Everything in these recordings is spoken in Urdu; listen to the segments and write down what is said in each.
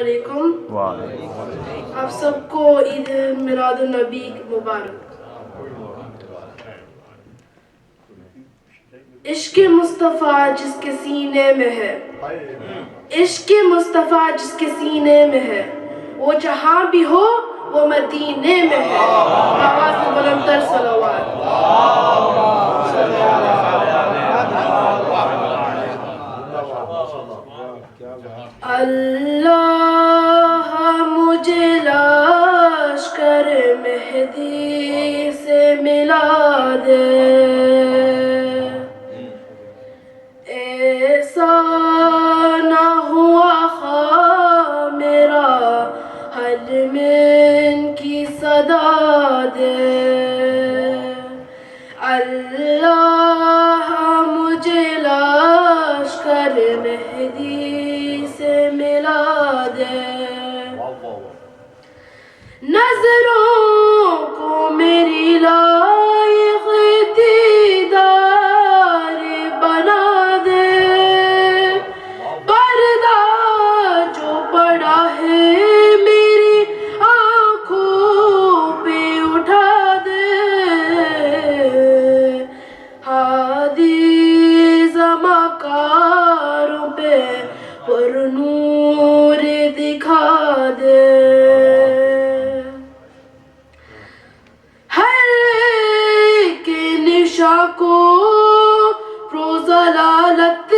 علیکم. آپ سب کو عید میلاد النبی مبارک. عشق مصطفیٰ جس کے سینے میں ہے، عشق مصطفیٰ جس کے سینے میں ہے، وہ جہاں بھی ہو وہ مدینے میں ہے. آواز میں بلند تر صلوات. اللہ مجھے لشکر مہدی سے ملا دے، ایسا نہ ہوا خواہ میرا حل من کی صدا دے. اللہ مجھے لشکر مہدی سے ملا دے، نظروں کو میری لائق دیدار بنا دے، پردہ جو پڑا ہے میری آنکھوں پہ اٹھا دے. ہادی زماکاروں پہ پر نور دکھا دے، ہر ایک نشاں کو ضلالت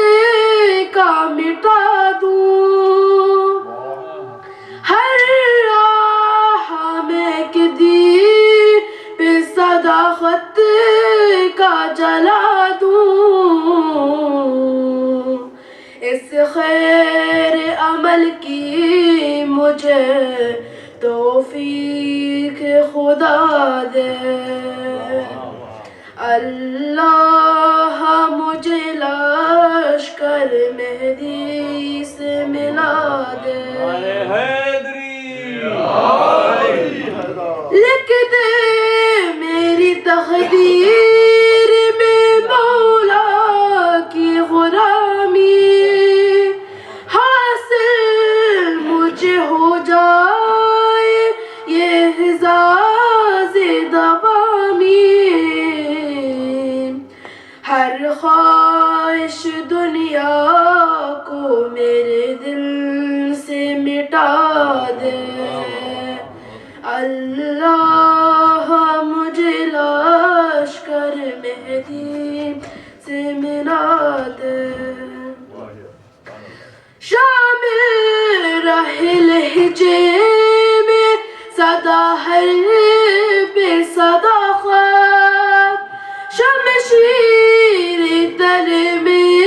کا مٹا دوں، ہر راہ میں ایک دیپ صداقت کا جلا دوں. اس خیر عمل کی مجھے توفیق خدا دے. اللہ مجھے لشکر مہدی سے ملا دے، لکھ دے میری تقدیر میں مولا کی غلامی، حاصل مجھے ہو جائے یہ اعزاز دوامی. ہر خواہش دنیا کو میرے دل سے مٹا دے. اللہ مجھے لشکر مہدی سے ملا دے. شامل رہے لہجے میں صدا ہر بے صداقت، شمشیر تلے میں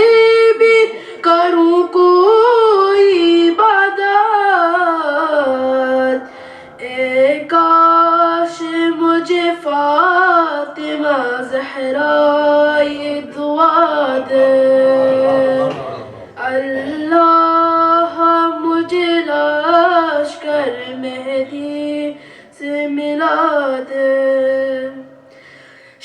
بھی کروں کوئی عبادت. اے کاش مجھے فاطمہ زہرا یہ دعا دے. اللہ مجھے لشکر مہدی سے ملا دے.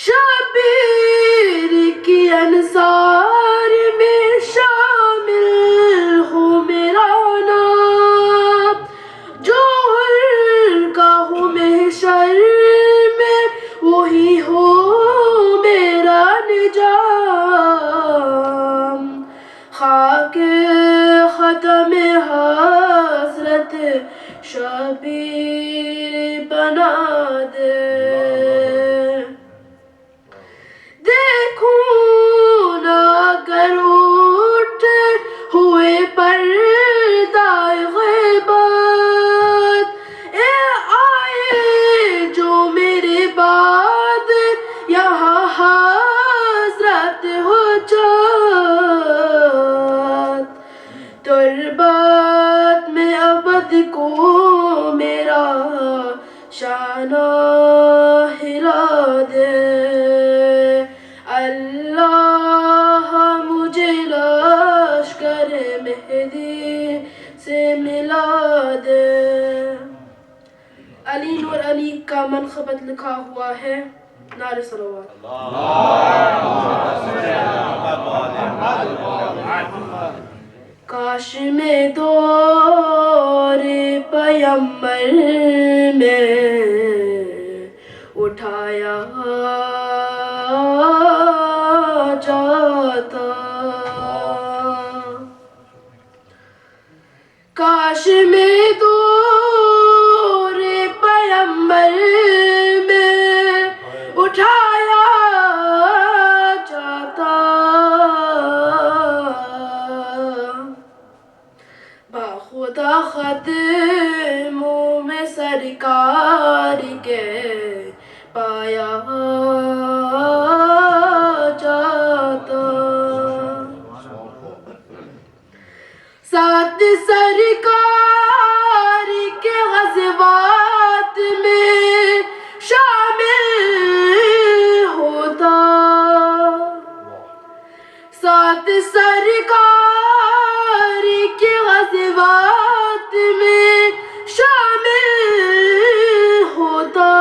شبیر کی انصار میں شامل ہو میرا نام، جو کا ہو محشر میں وہی ہو میرا نجام. خاک ختم حسرت شبیر بنا دے. دیکھوں نہ اگر اٹھ ہوئے پردہ غیبت، اے آئے جو میرے بعد یہاں حضرت ہو جات. تربت میں ابد کو میرا شانہ ہلا دے. اللہ مجھے لشکر مہدی سے ملا دے. علی نور علی کا منقبت لکھا ہوا ہے. نعرہ صلوات. کاش میں دور پیمبر میں اٹھایا جاتا. کاش میں دور پیمبر میں اٹھایا جاتا. باخدا خدموں میں سرکار کے پایا جاتا. ساتھ سرکار کے غزوات میں شامل ہوتا. ساتھ سرکار کے غزوات میں شامل ہوتا.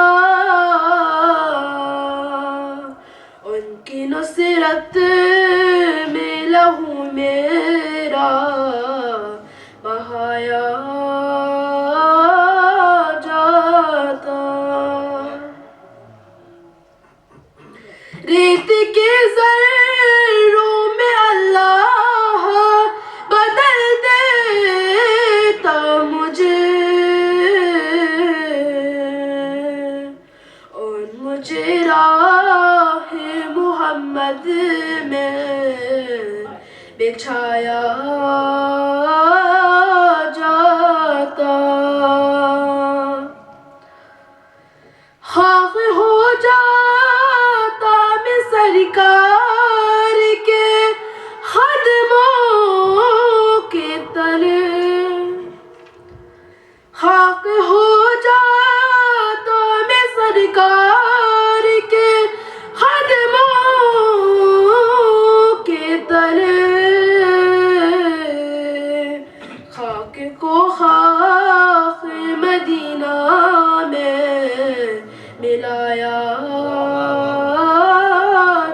ان کی نصرت میں لہو میرا بہایا جاتا. ریت کے ذروں میں اللہ بدل دیتا مجھے اور مجھے راہ محمد میں بچھایا جاتا. خاک ہو جاتا میں سرکار کے خدموں کے تلے. خاک ہو جاتا میں سرکار کے خدموں کے تلے. خاک کو خاک مدینہ میں ملایا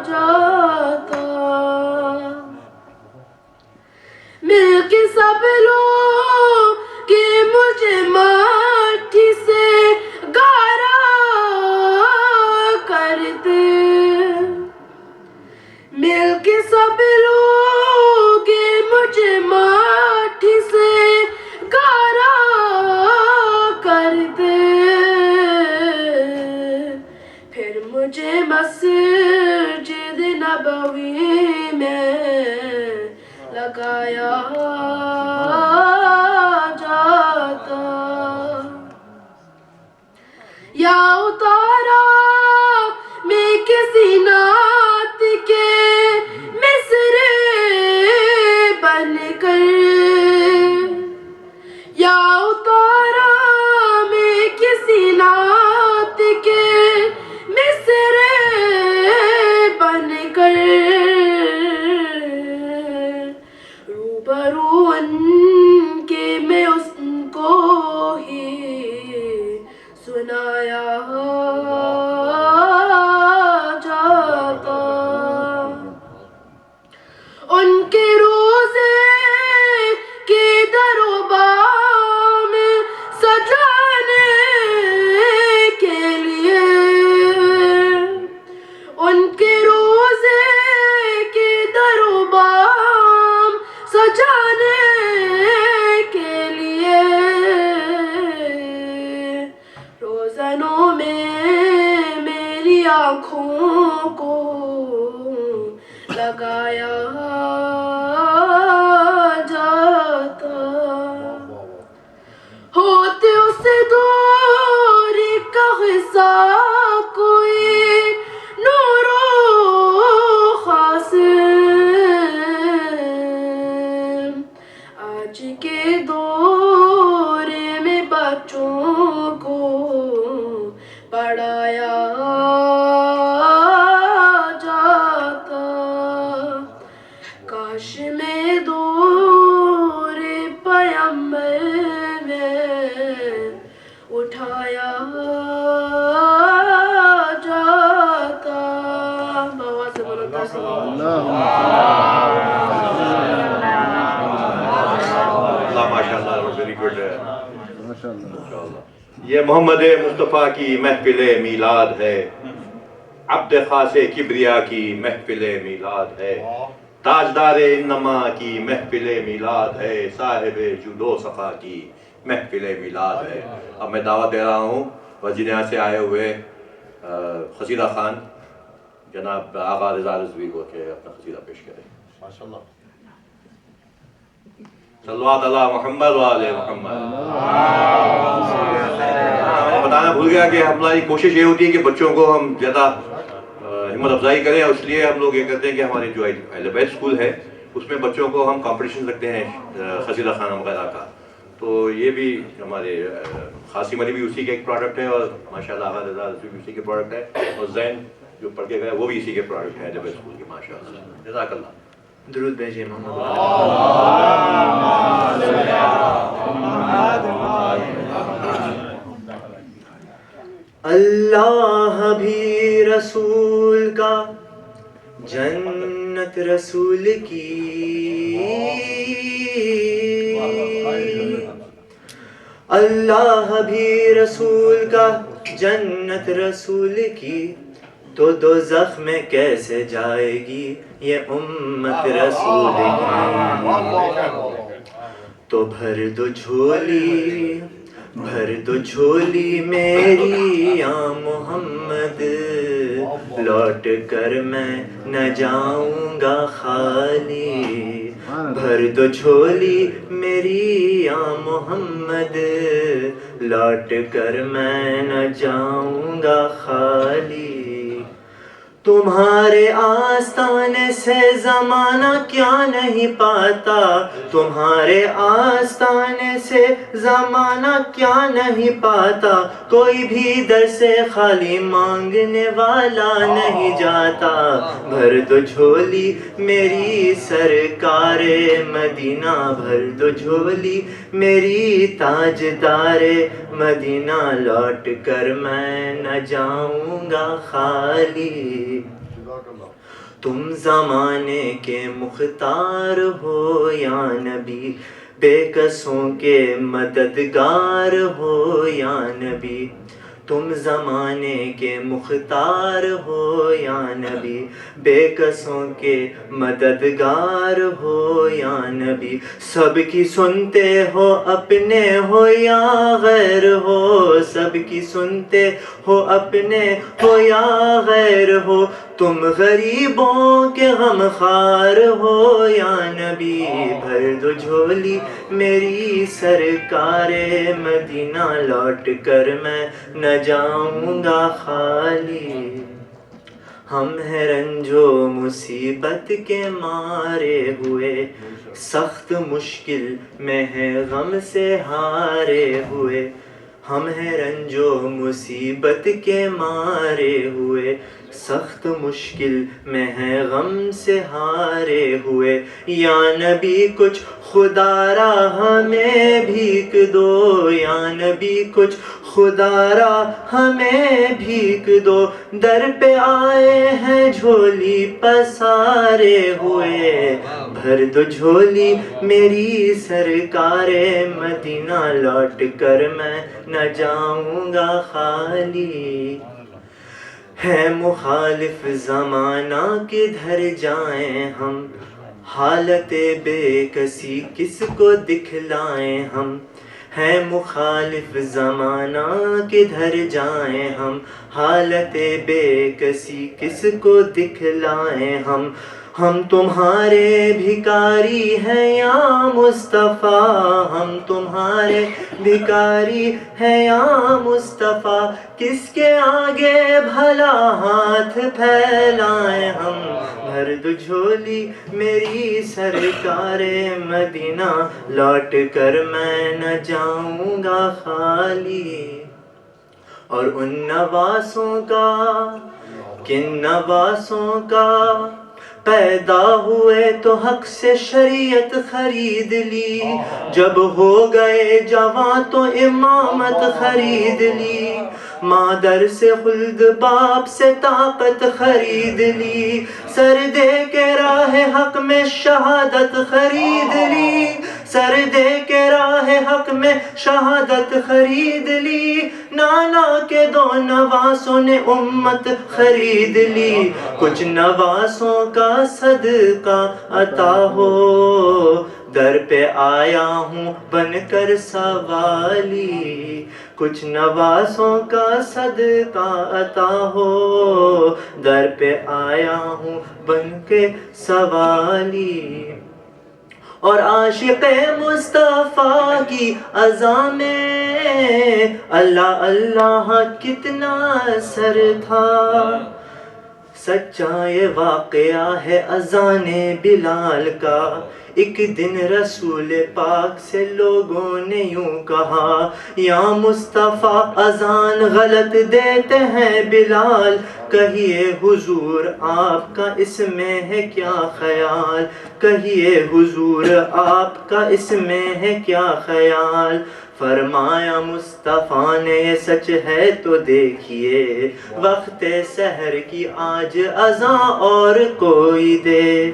جاتا. مل کے سب لوگ کہ مجھے مٹی سے گارا کرتے. مل کے سب لوگ مجھے مٹی سے گارا کرتے. پھر مجھے مسجد نبوی میں لگایا جاتا. یا اتارا میں کسی نعت کے مصرے بن کر. یا اتارا میں کسی نعت کے مصرے بن کر. روبرو ان کے میں اس کو ہی سنایا جاتا. ان کے روزے کے در و بام سجانے کے لیے. ان کے روزے کے در و بام سجانے کے لیے. روزنوں میں میری آنکھوں کو لگایا جاتا. ہوتے اس دور کا حصہ کوئی نور و خاص. آج کے دور میں بچوں کو پڑھایا جاتا. یہ محمد مصطفیٰ کی محفل میلاد ہے، عبد خاص کبریا کی محفل میلاد ہے، تاجدار انما کی محفل میلاد ہے، صاحب جود و صفا کی محفل میلاد ہے۔ اب میں دعوت دے رہا ہوں وزیر اعظم سے آئے ہوئے قصیدہ خان جناب آغا رضا رضوی کو کہ اپنا قصیدہ پیش کریں۔ ماشاءاللہ صلوات اللہ محمد وآل محمد۔ میں بتانا بھول گیا کہ ہماری کوشش یہ ہوتی ہے کہ بچوں کو ہم زیادہ ہمت افزائی کریں، اور اس لیے ہم لوگ یہ کرتے ہیں کہ ہماری جو اہل بیت اسکول ہے اس میں بچوں کو ہم کمپٹیشن رکھتے ہیں قصیدہ خانہ وغیرہ کا، تو یہ بھی ہمارے خاصی مری بھی اسی کے ایک پروڈکٹ ہے، اور ماشاءاللہ آغا رضا رضوی بھی اسی کے پروڈکٹ ہے، اور زین جو پڑھ کے گئے وہ بھی اسی کے پروڈکٹ ہے اہل بیت اسکول کے، ماشاءاللہ جزاک اللہ۔ درود بھیجیے محمد۔ اللہ بھی رسول کا جنت رسول کی، اللہ بھی رسول کا جنت رسول کی، تو دوزخ میں کیسے جائے گی یہ امت رسول کی۔ تو بھر دو جھولی میری یا محمد، لوٹ کر میں نہ جاؤں گا خالی۔ بھر دو جھولی میری یا محمد، لوٹ کر میں نہ جاؤں گا خالی۔ تمہارے آستانے سے زمانہ کیا نہیں پاتا، تمہارے آستانے سے زمانہ کیا نہیں پاتا، کوئی بھی در سے خالی مانگنے والا نہیں جاتا۔ بھر دو جھولی میری سرکار مدینہ، بھر دو جھولی میری تاجدار مدینہ، لوٹ کر میں نہ جاؤں گا خالی۔ تم زمانے کے مختار ہو یا نبی، بے کسوں کے مددگار ہو یا نبی۔ تم زمانے کے مختار ہو یا نبی، بے کسوں کے مددگار ہو یا نبی۔ سب کی سنتے ہو اپنے ہو یا غیر ہو، سب کی سنتے ہو اپنے ہو یا غیر ہو، تم غریبوں کے غم خوار ہو یا نبی۔ بھر دو جھولی میری سرکار مدینہ، لوٹ کر میں نہ جاؤں گا خالی۔ ہم ہیں رنج و مصیبت کے مارے ہوئے، سخت مشکل میں ہے غم سے ہارے ہوئے۔ ہم ہیں رنج و مصیبت کے مارے ہوئے، سخت مشکل میں ہے غم سے ہارے ہوئے۔ یا نبی کچھ خدا را ہمیں بھیک دو، یا نبی کچھ خدا را ہمیں بھیک دو، در پہ آئے ہیں جھولی پسارے ہوئے۔ بھر دو جھولی میری سرکار مدینہ، لوٹ کر میں نہ جاؤں گا خالی۔ ہے مخالف زمانہ کدھر جائیں ہم، حالت بے کسی کس کو دکھلائیں ہم۔ ہے مخالف زمانہ کدھر جائیں ہم، حالت بے کسی کس کو دکھلائیں ہم۔ ہم تمہارے بھکاری ہیں یا مصطفیٰ، ہم تمہارے بھکاری ہیں یا مصطفیٰ، کس کے آگے بھلا ہاتھ پھیلائیں ہم۔ بھر دو جھولی میری سرکار مدینہ، لوٹ کر میں نہ جاؤں گا خالی۔ اور ان نواسوں کا، کن نواسوں کا، پیدا ہوئے تو حق سے شریعت خرید لی، جب ہو گئے جوان تو امامت خرید لی۔ مادر سے خلد، باپ سے طاقت خرید لی، سر دے کے راہ حق میں شہادت خرید لی، سر دے کے راہ حق میں شہادت خرید لی، نانا کے 2 نواسوں نے امت خرید لی، کچھ نواسوں کا صدقہ عطا ہو، در پہ آیا ہوں بن کر سوالی، کچھ نواسوں کا صدقہ عطا ہو، در پہ آیا ہوں بن کے سوالی۔ اور عاشق مصطفیٰ کی اذان میں اللہ اللہ کتنا اثر تھا، سچا یہ واقعہ ہے اذان بلال کا۔ ایک دن رسول پاک سے لوگوں نے یوں کہا، یا مصطفیٰ اذان غلط دیتے ہیں بلال، کہیے حضور آپ کا اس میں ہے کیا خیال، کہیے حضور آپ کا اس میں ہے کیا خیال۔ فرمایا مصطفیٰ نے یہ سچ ہے تو دیکھیے، وقت سحر کی آج اذان اور کوئی دے۔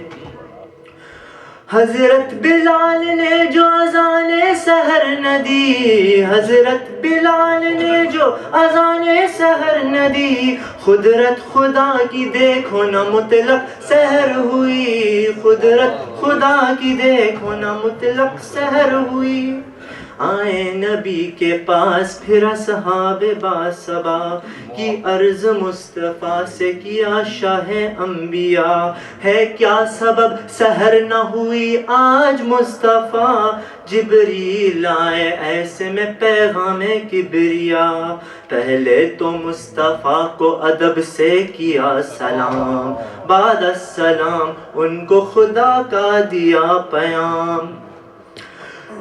حضرت بلال نے جو اذان سحر نہ دی، حضرت بلال نے جو اذان سحر نہ دی، قدرت خدا کی دیکھو نہ مطلق سحر ہوئی، قدرت خدا کی دیکھو نہ مطلق سحر ہوئی۔ آئے نبی کے پاس پھر اصحاب باصبا کی عرض مصطفیٰ سے کیا شاہ انبیاء، ہے کیا سبب سحر نہ ہوئی آج مصطفیٰ، جبریل آئے ایسے میں پیغام کبریا، پہلے تو مصطفیٰ کو ادب سے کیا سلام، بعد السلام ان کو خدا کا دیا پیام۔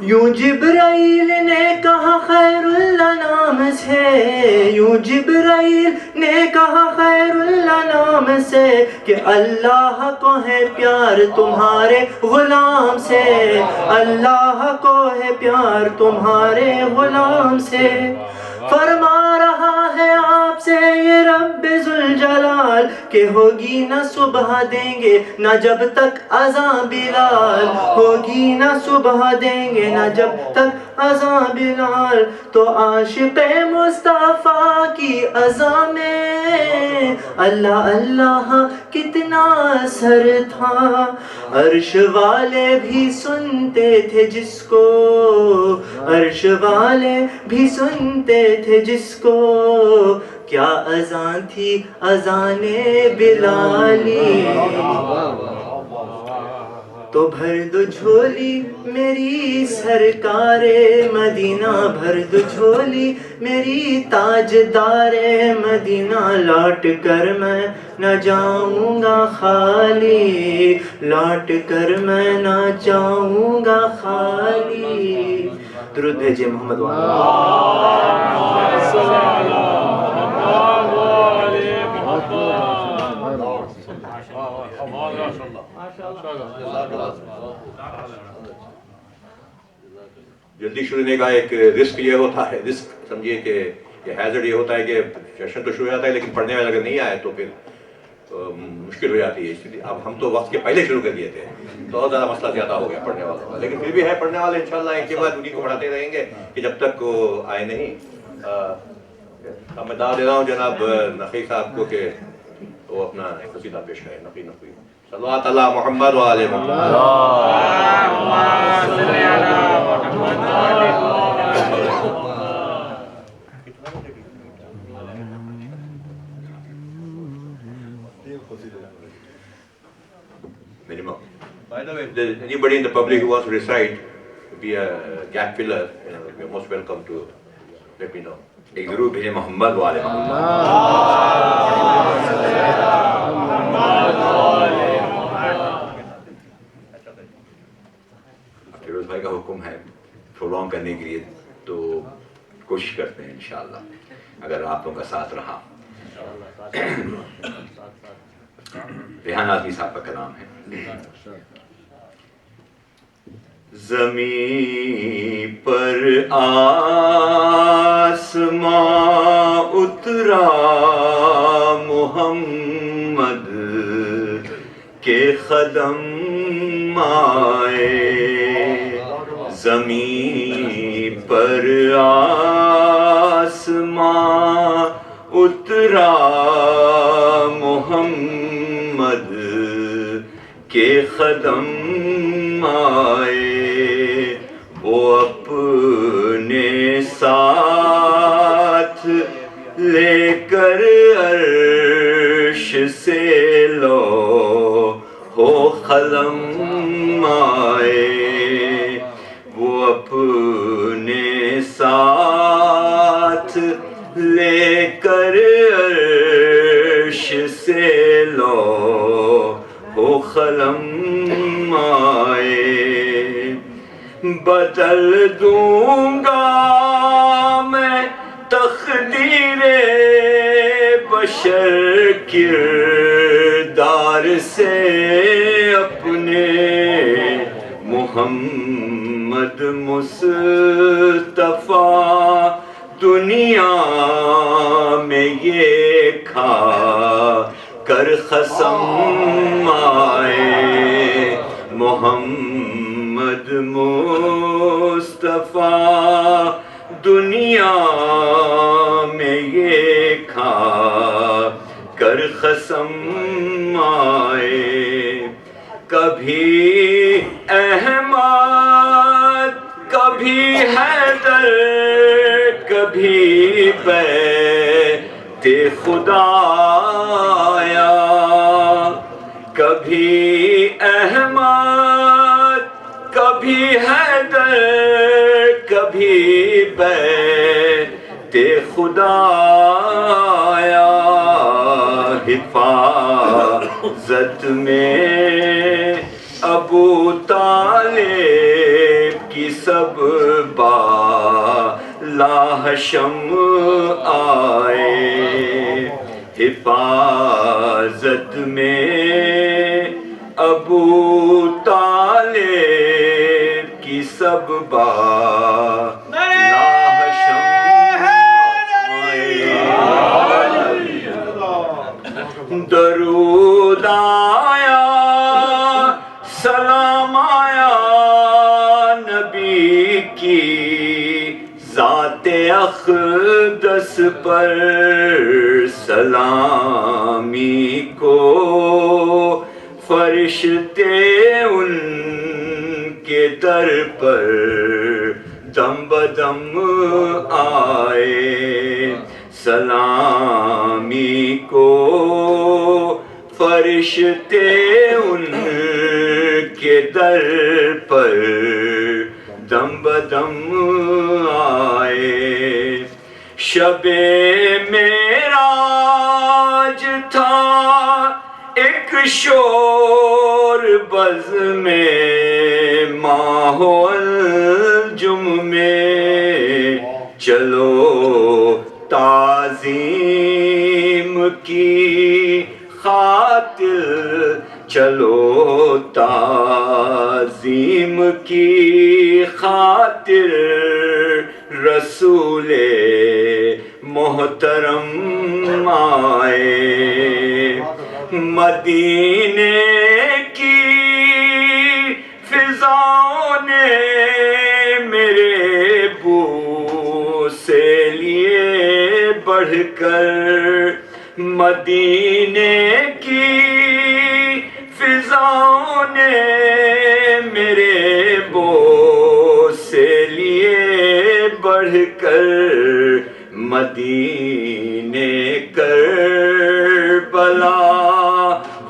یوں جبرائیل نے کہا خیر الانام سے، یوں جبرائیل نے کہا خیر الانام سے، کہ اللہ کو ہے پیار تمہارے غلام سے، اللہ کو ہے پیار تمہارے غلام سے۔ فرما رہا ہے آپ سے یہ رب ذوالجلال، کہ ہوگی نہ صبح دیں گے نہ جب تک اذان بلال، ہوگی نہ صبح دیں گے نہ جب تک اذان بلال۔ تو عاشق مصطفیٰ کی اذان میں اللہ اللہ کتنا اثر تھا، عرش والے بھی سنتے تھے جس کو، عرش والے بھی سنتے تھے جس کو، کیا اذان تھی اذان بلالی۔ تو بھر دو جھولی میری سرکار مدینہ، بھر دو جھولی میری تاجدار مدینہ، لوٹ کر میں نہ جاؤں گا خالی، لوٹ کر میں نہ جاؤں گا خالی۔ درود بھیجئے محمد جلدی شروع ہونے کا ایک رسک یہ ہوتا ہے، رسک سمجھیے کہ یہ ہیزرڈ یہ ہوتا ہے کہ سیشن تو شروع ہو جاتا ہے لیکن پڑھنے والا اگر نہیں آئے تو پھر مشکل ہو جاتی ہے، اس لیے اب ہم تو وقت کے پہلے شروع کر دیے تھے تو اور زیادہ مسئلہ زیادہ ہو گیا پڑھنے والوں کا، لیکن پھر بھی ہے پڑھنے والے انشاءاللہ ایک کے بعد انہیں کو پڑھاتے رہیں گے کہ جب تک وہ آئے نہیں۔ میں دعوت دے رہا ہوں جناب نقی صاحب کو کہ وہ اپنا قصیدہ پیش کریں، نقی نقی صلوات اللہ محمد و آل محمد۔ Minimum. By the way, if there's anybody in the public who wants to recite, be a gap filler, you're most welcome to let me know. ایک ضرور بھیجے محمد و آل محمد۔ فیروز بھائی کا حکم ہے پروگرام کرنے کے لیے تو کوشش کرتے ہیں انشاءاللہ اگر آپ لوگوں کا ساتھ رہا۔ ریحان آزمی صاحب کا کلام ہے۔ زمین پر آسمان اترا محمد کے قدم آئے، زمین پر آسمان اترا محمد کے قدم آئے، وہ اپنے ساتھ لے کر عرش سے لوح و قلم آئے، وہ اپنے ساتھ لے کر عرش سے لوح و قلم آئے، بدل دوں گا میں تقدیر بشر کردار سے اپنے، محمد مصطفیٰ دنیا میں یہ کھا کر قسم آئے، محمد مصطفیٰ دنیا میں یہ کھا کر قسم آئے، کبھی احمد کبھی حیدر کبھی بیت خدایا، کبھی احمد کبھی حیدر کبھی بیت خدایا، حفاظت میں ابو طالب کی سب بالا حشم آئے، حفاظت میں ابو طالب کی سب بالا حشم آئے، درود آیا سلام آیا نبی کی ذات اقدس پر، سلامی کو فرشتے ان کے در پر دم بدم آئے، سلامی کو فرشتے ان کے در پر دم بدم آئے، شب معراج تھا ایک شور بز میں ماحول جم میں، چلو تعظیم کی خاطر چلو تعظیم کی خاطر رسول محترم آئے، مدینے کی فضاؤں نے میرے بو سے لیے بڑھ کر، مدینے کی فضاؤں نے میرے بو سے لیے بڑھ کر، مدینے کربلا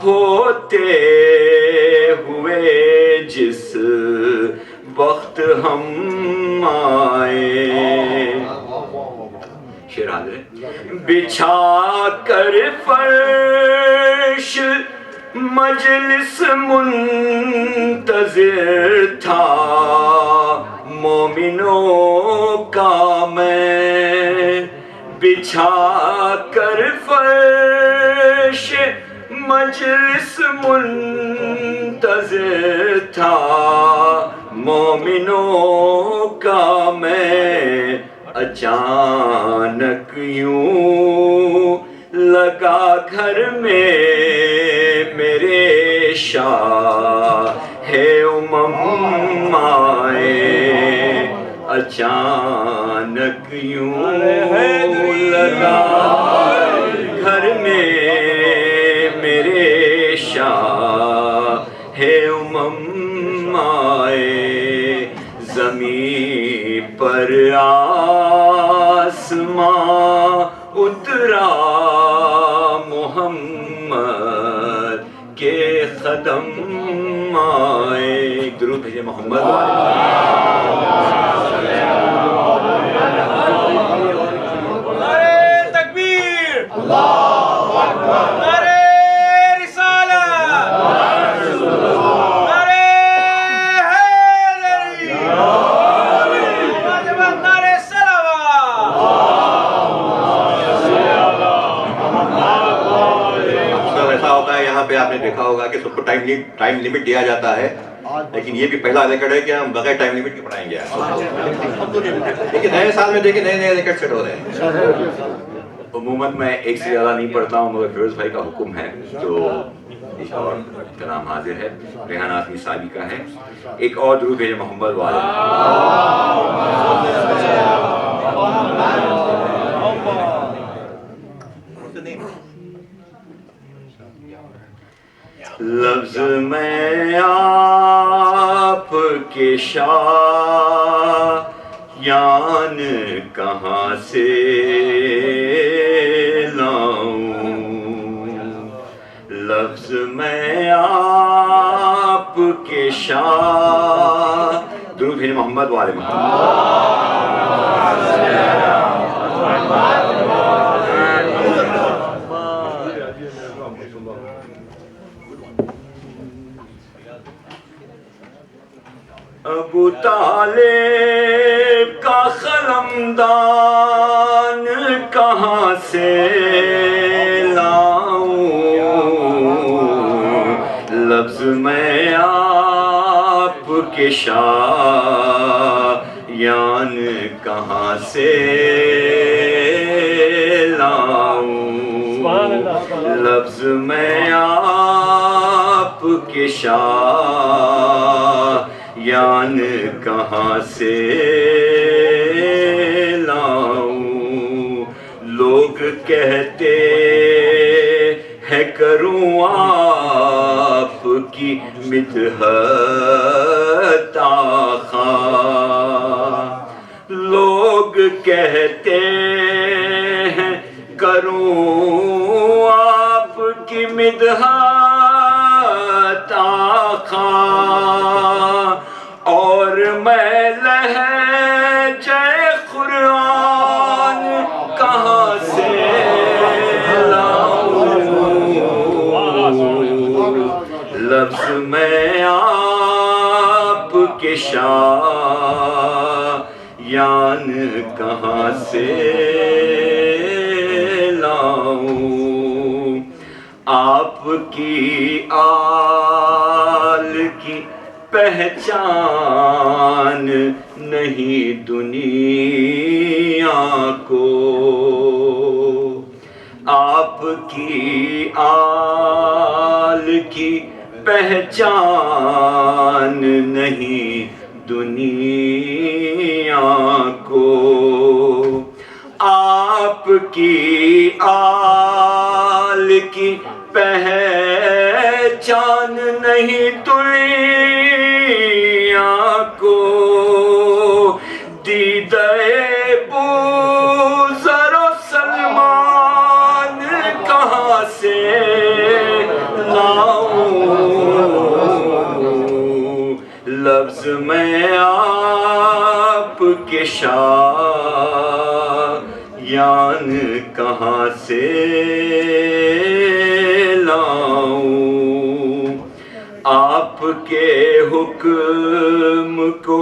ہوتے ہوئے جس وقت ہم آئے، شعر حاضر ہے، بچھا کر فرش مجلس منتظر تھا مومنوں کا میں، بچھا کر فرش مجلس منتظر تھا مومنوں کا میں، اچانک یوں لگا گھر میں میرے شاہ امم آئے، اچانک یوں لگا گھر میں میرے شاہ امم آئے، زمین پر آسمان اترا محمد کے قدم آئے. درود بھیجے محمد نعرے تکبیر، نعرے رسالت، نعرے حیدری، نعرے صلوات. اکثر ایسا ہوتا ہے یہاں پہ آپ نے دیکھا ہوگا کہ سب کو ٹائم لمٹ دیا جاتا ہے، لیکن یہ بھی پہلا ریکارڈ ہے کہ ہم بغیر ٹائم لمٹ کے پڑھائیں گے. لیکن نئے سال میں دیکھیں نئے ریکارڈ سیٹ ہو رہے ہیں. عموماً میں ایک سے زیادہ نہیں پڑھتا ہوں، مگر فیروز بھائی کا حکم ہے جو ایک اور کا نام حاضر ہے، ریحان آزمی صاحبی کا ہے. ایک اور درود بھیجے محمد والے. لفظ میں آپ کے شایان کہاں سے لاؤں، لفظ میں آپ کے درود بھیجے محمد والے ابو طالب کا خلمدان کہاں سے لاؤں، لفظ میں آپ کے شایان کہاں سے لاؤں، لفظ میں آپ کے شایان کہاں سے لاؤں. لوگ کہتے ہیں کروں آپ کی مدحت آقا، لوگ کہتے ہیں کروں آپ کی مدحت آقا، اور میں لہجہ قرآن کہاں سے لاؤں، لفظ میں آپ کے شایان کہاں سے لاؤں. آپ کی آل کی پہچان نہیں دنیا کو، آپ کی آل کی پہچان نہیں دنیا کو، آپ کی آل کی پہچان نہیں دنیا کو. دیدہ بوذر و سلمان کہاں سے لاؤں، لفظ میں آپ کے شایان کہاں سے لاؤں. آپ کے حکم کو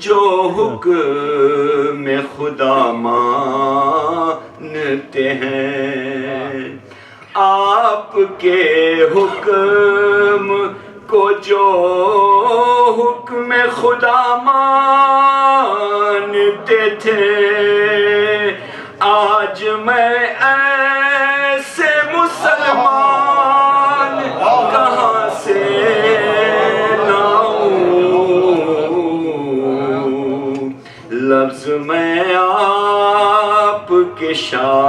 جو حکم خدا مانتے ہیں، آپ کے حکم کو جو حکم خدا مانتے تھے، آج میں ایسے مسلمان کہاں سے لاؤں، لفظ کے شایان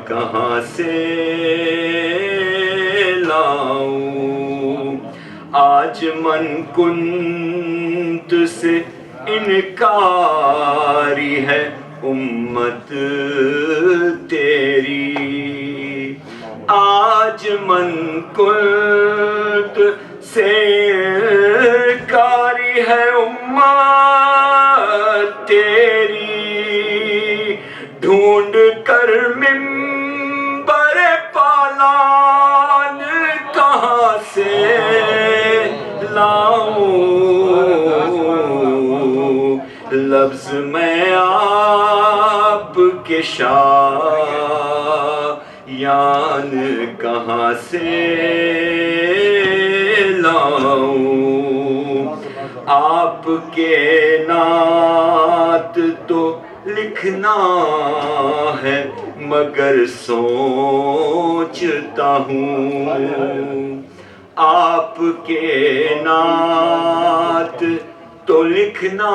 کہاں سے لاؤں آج من کنت سے انکاری ہے امت تیری آج من کنت سے انکاری ہے امت تیری ڈھونڈ کر منبر پالان کہاں سے لاؤں لفظ میں آپ کے شایان کہاں سے لاؤں آپ کے نعت تو لکھنا ہے مگر سوچتا ہوں آپ کے نعت تو لکھنا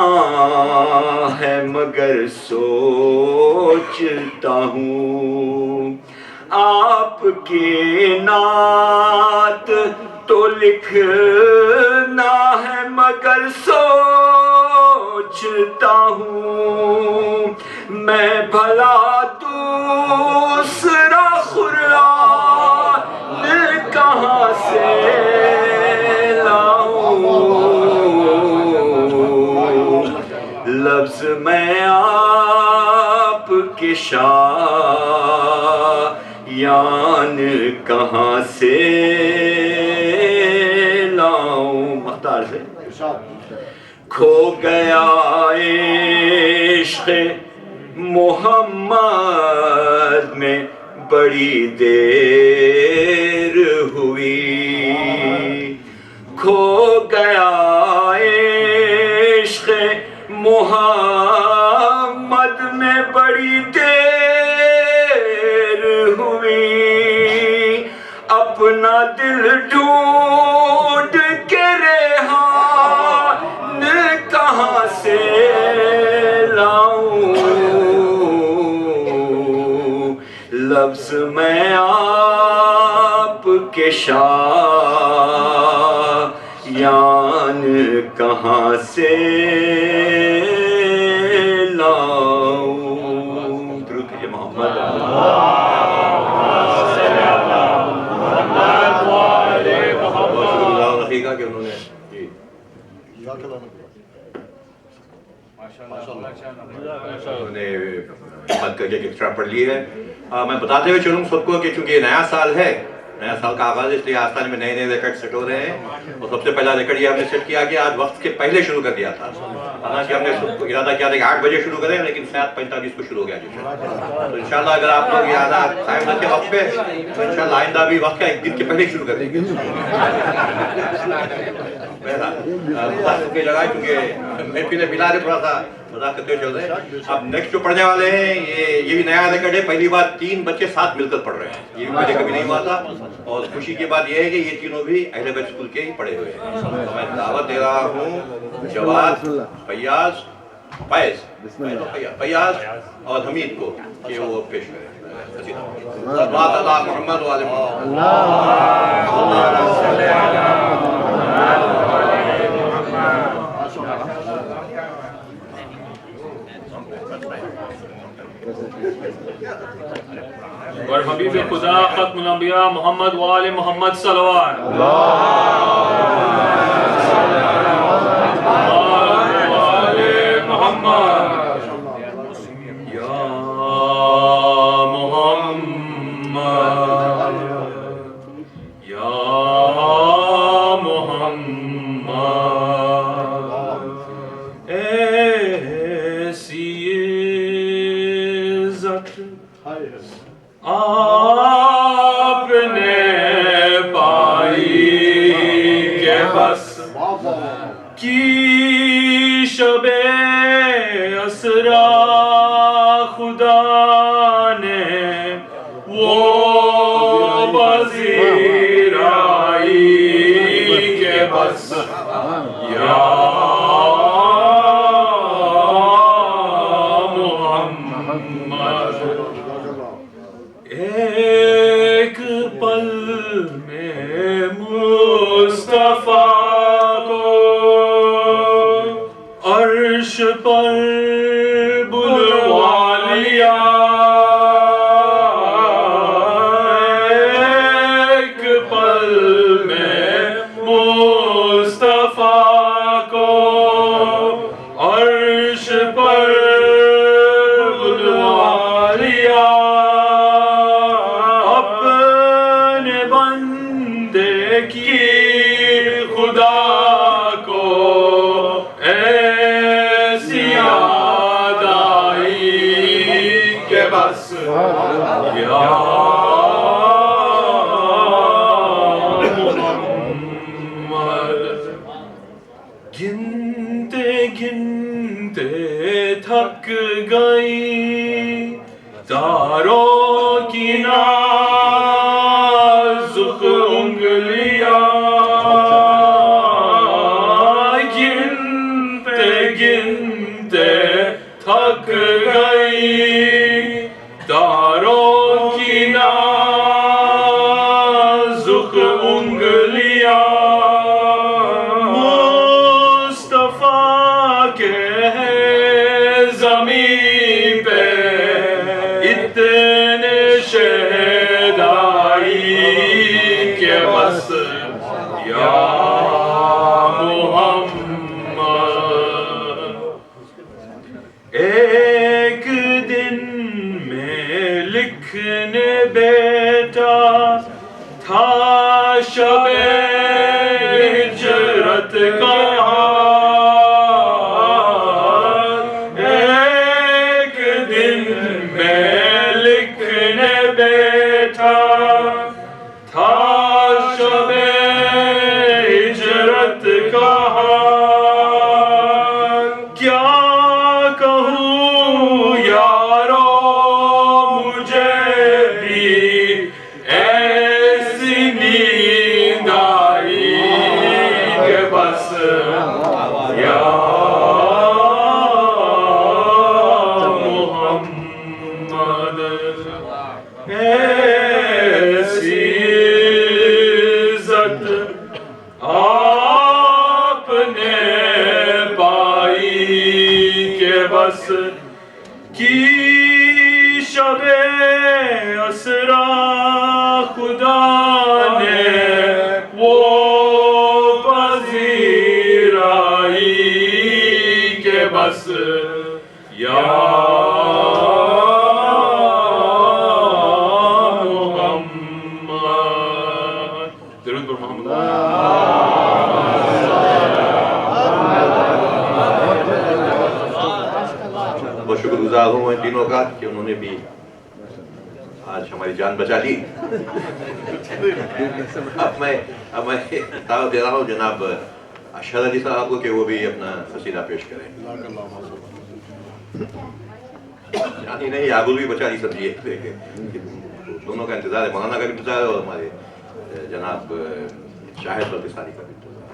ہے مگر سوچتا ہوں آپ کے نعت تو لکھنا ہے مگر سوچتا ہوں میں بھلا دوسرا قرآن کہاں سے لفظ میں آپ کے شایان کہاں سے لاؤں مختار سے کھو گیا عشق محمد میں بڑی دیر ہوئی کھو گیا عشق محمد میں بڑی دیر ہوئی اپنا دل ڈھونڈ کے ریحان کہاں سے لاؤں لفظ میں آپ کے شایان کہاں سے لاؤں درود کیجئے محمد کہ انہوں نے بات کر کے ایکسٹرا پڑھ لی ہے میں بتاتے ہوئے چلوں سب کو کہ چونکہ یہ نیا سال ہے نیا سال کا آغاز اس لیے آستانے میں نئے ریکارڈ سیٹ ہو رہے ہیں اور سب سے پہلا ریکارڈ یہ ہم نے سیٹ کیا کہ آج وقت کے پہلے شروع کر دیا تھا حالانکہ ہم نے ارادہ کیا تھا کہ 8 بجے شروع کریں لیکن 7:45 کو شروع ہو گیا تو انشاءاللہ اگر آپ لوگ ارادہ قائم رکھیں وقت پہ تو انشاءاللہ آئندہ بھی وقت کا ایک دن کے پہلے شروع کر دیں گے لگا کیونکہ محفل بلا رہے تھوڑا سا مذاق کرتے ہوئے چل رہے ہیں اب نیکسٹ جو پڑھنے والے ہیں یہ بھی نیا ریکارڈ ہے پہلی بار 3 بچے ساتھ مل کر پڑھ رہے ہیں یہ بھی پہلے کبھی نہیں ہوا تھا اور خوشی کی بات یہ ہے کہ یہ تینوں بھی اہل بیت اسکول کے ہی پڑھے ہوئے ہیں میں دعوت دے رہا ہوں جواد فیاض فیاض اور حمید کو کہ وہ پیش کریں محمد وعلی اور حبیب خدا ختم الانبیاء محمد وآل محمد صلوات آپ نے پائی کہ بس کی شب اسرا خدا نے وہ وزیر آئی کہ بس یا پر بلوا لیا ایک پل میں مصطفیٰ کو عرش پر بلوا لیا اپنے بندے کی خدا کو ایسی یاد آئی کہ بس یا محمد گنتے گنتے تھک گئی تاروں کی نازک انگلیاں گنتے گنتے تھک گئی تاروں کی نازک انگلیاں مصطفیٰ کے زمین پہ اتنے شہد آئی کہ بس یا محمد ایک دن میں لکھنے بیٹا تھا شب ہجرت کا ایک دن میں لکھنے بیٹا تھا شب ہجرت کا کیا کہوں یارو مجھے بھی ایسی نیند آئی کہ بس یا محمد ایسی عزت آپ نے پائی کہ بس کی شب اسرا خدا نے وہ پذیرائی کہ بس یا محمد درود پر محمد بہت شکر گزار ہوں ان تینوں کا کہ انہوں نے بھی آج ہماری جان بچا لی اب میں دعوت دے رہا ہوں جناب اشہر علی صاحب کو کہ وہ بھی اپنا قصیدہ پیش کریں یعنی نہیں آگو بھی بچا لی سمجھیے دونوں کا انتظار ہے مولانا کا بھی انتظار ہے اور ہمارے جناب شاہد بلتساری کا بھی انتظار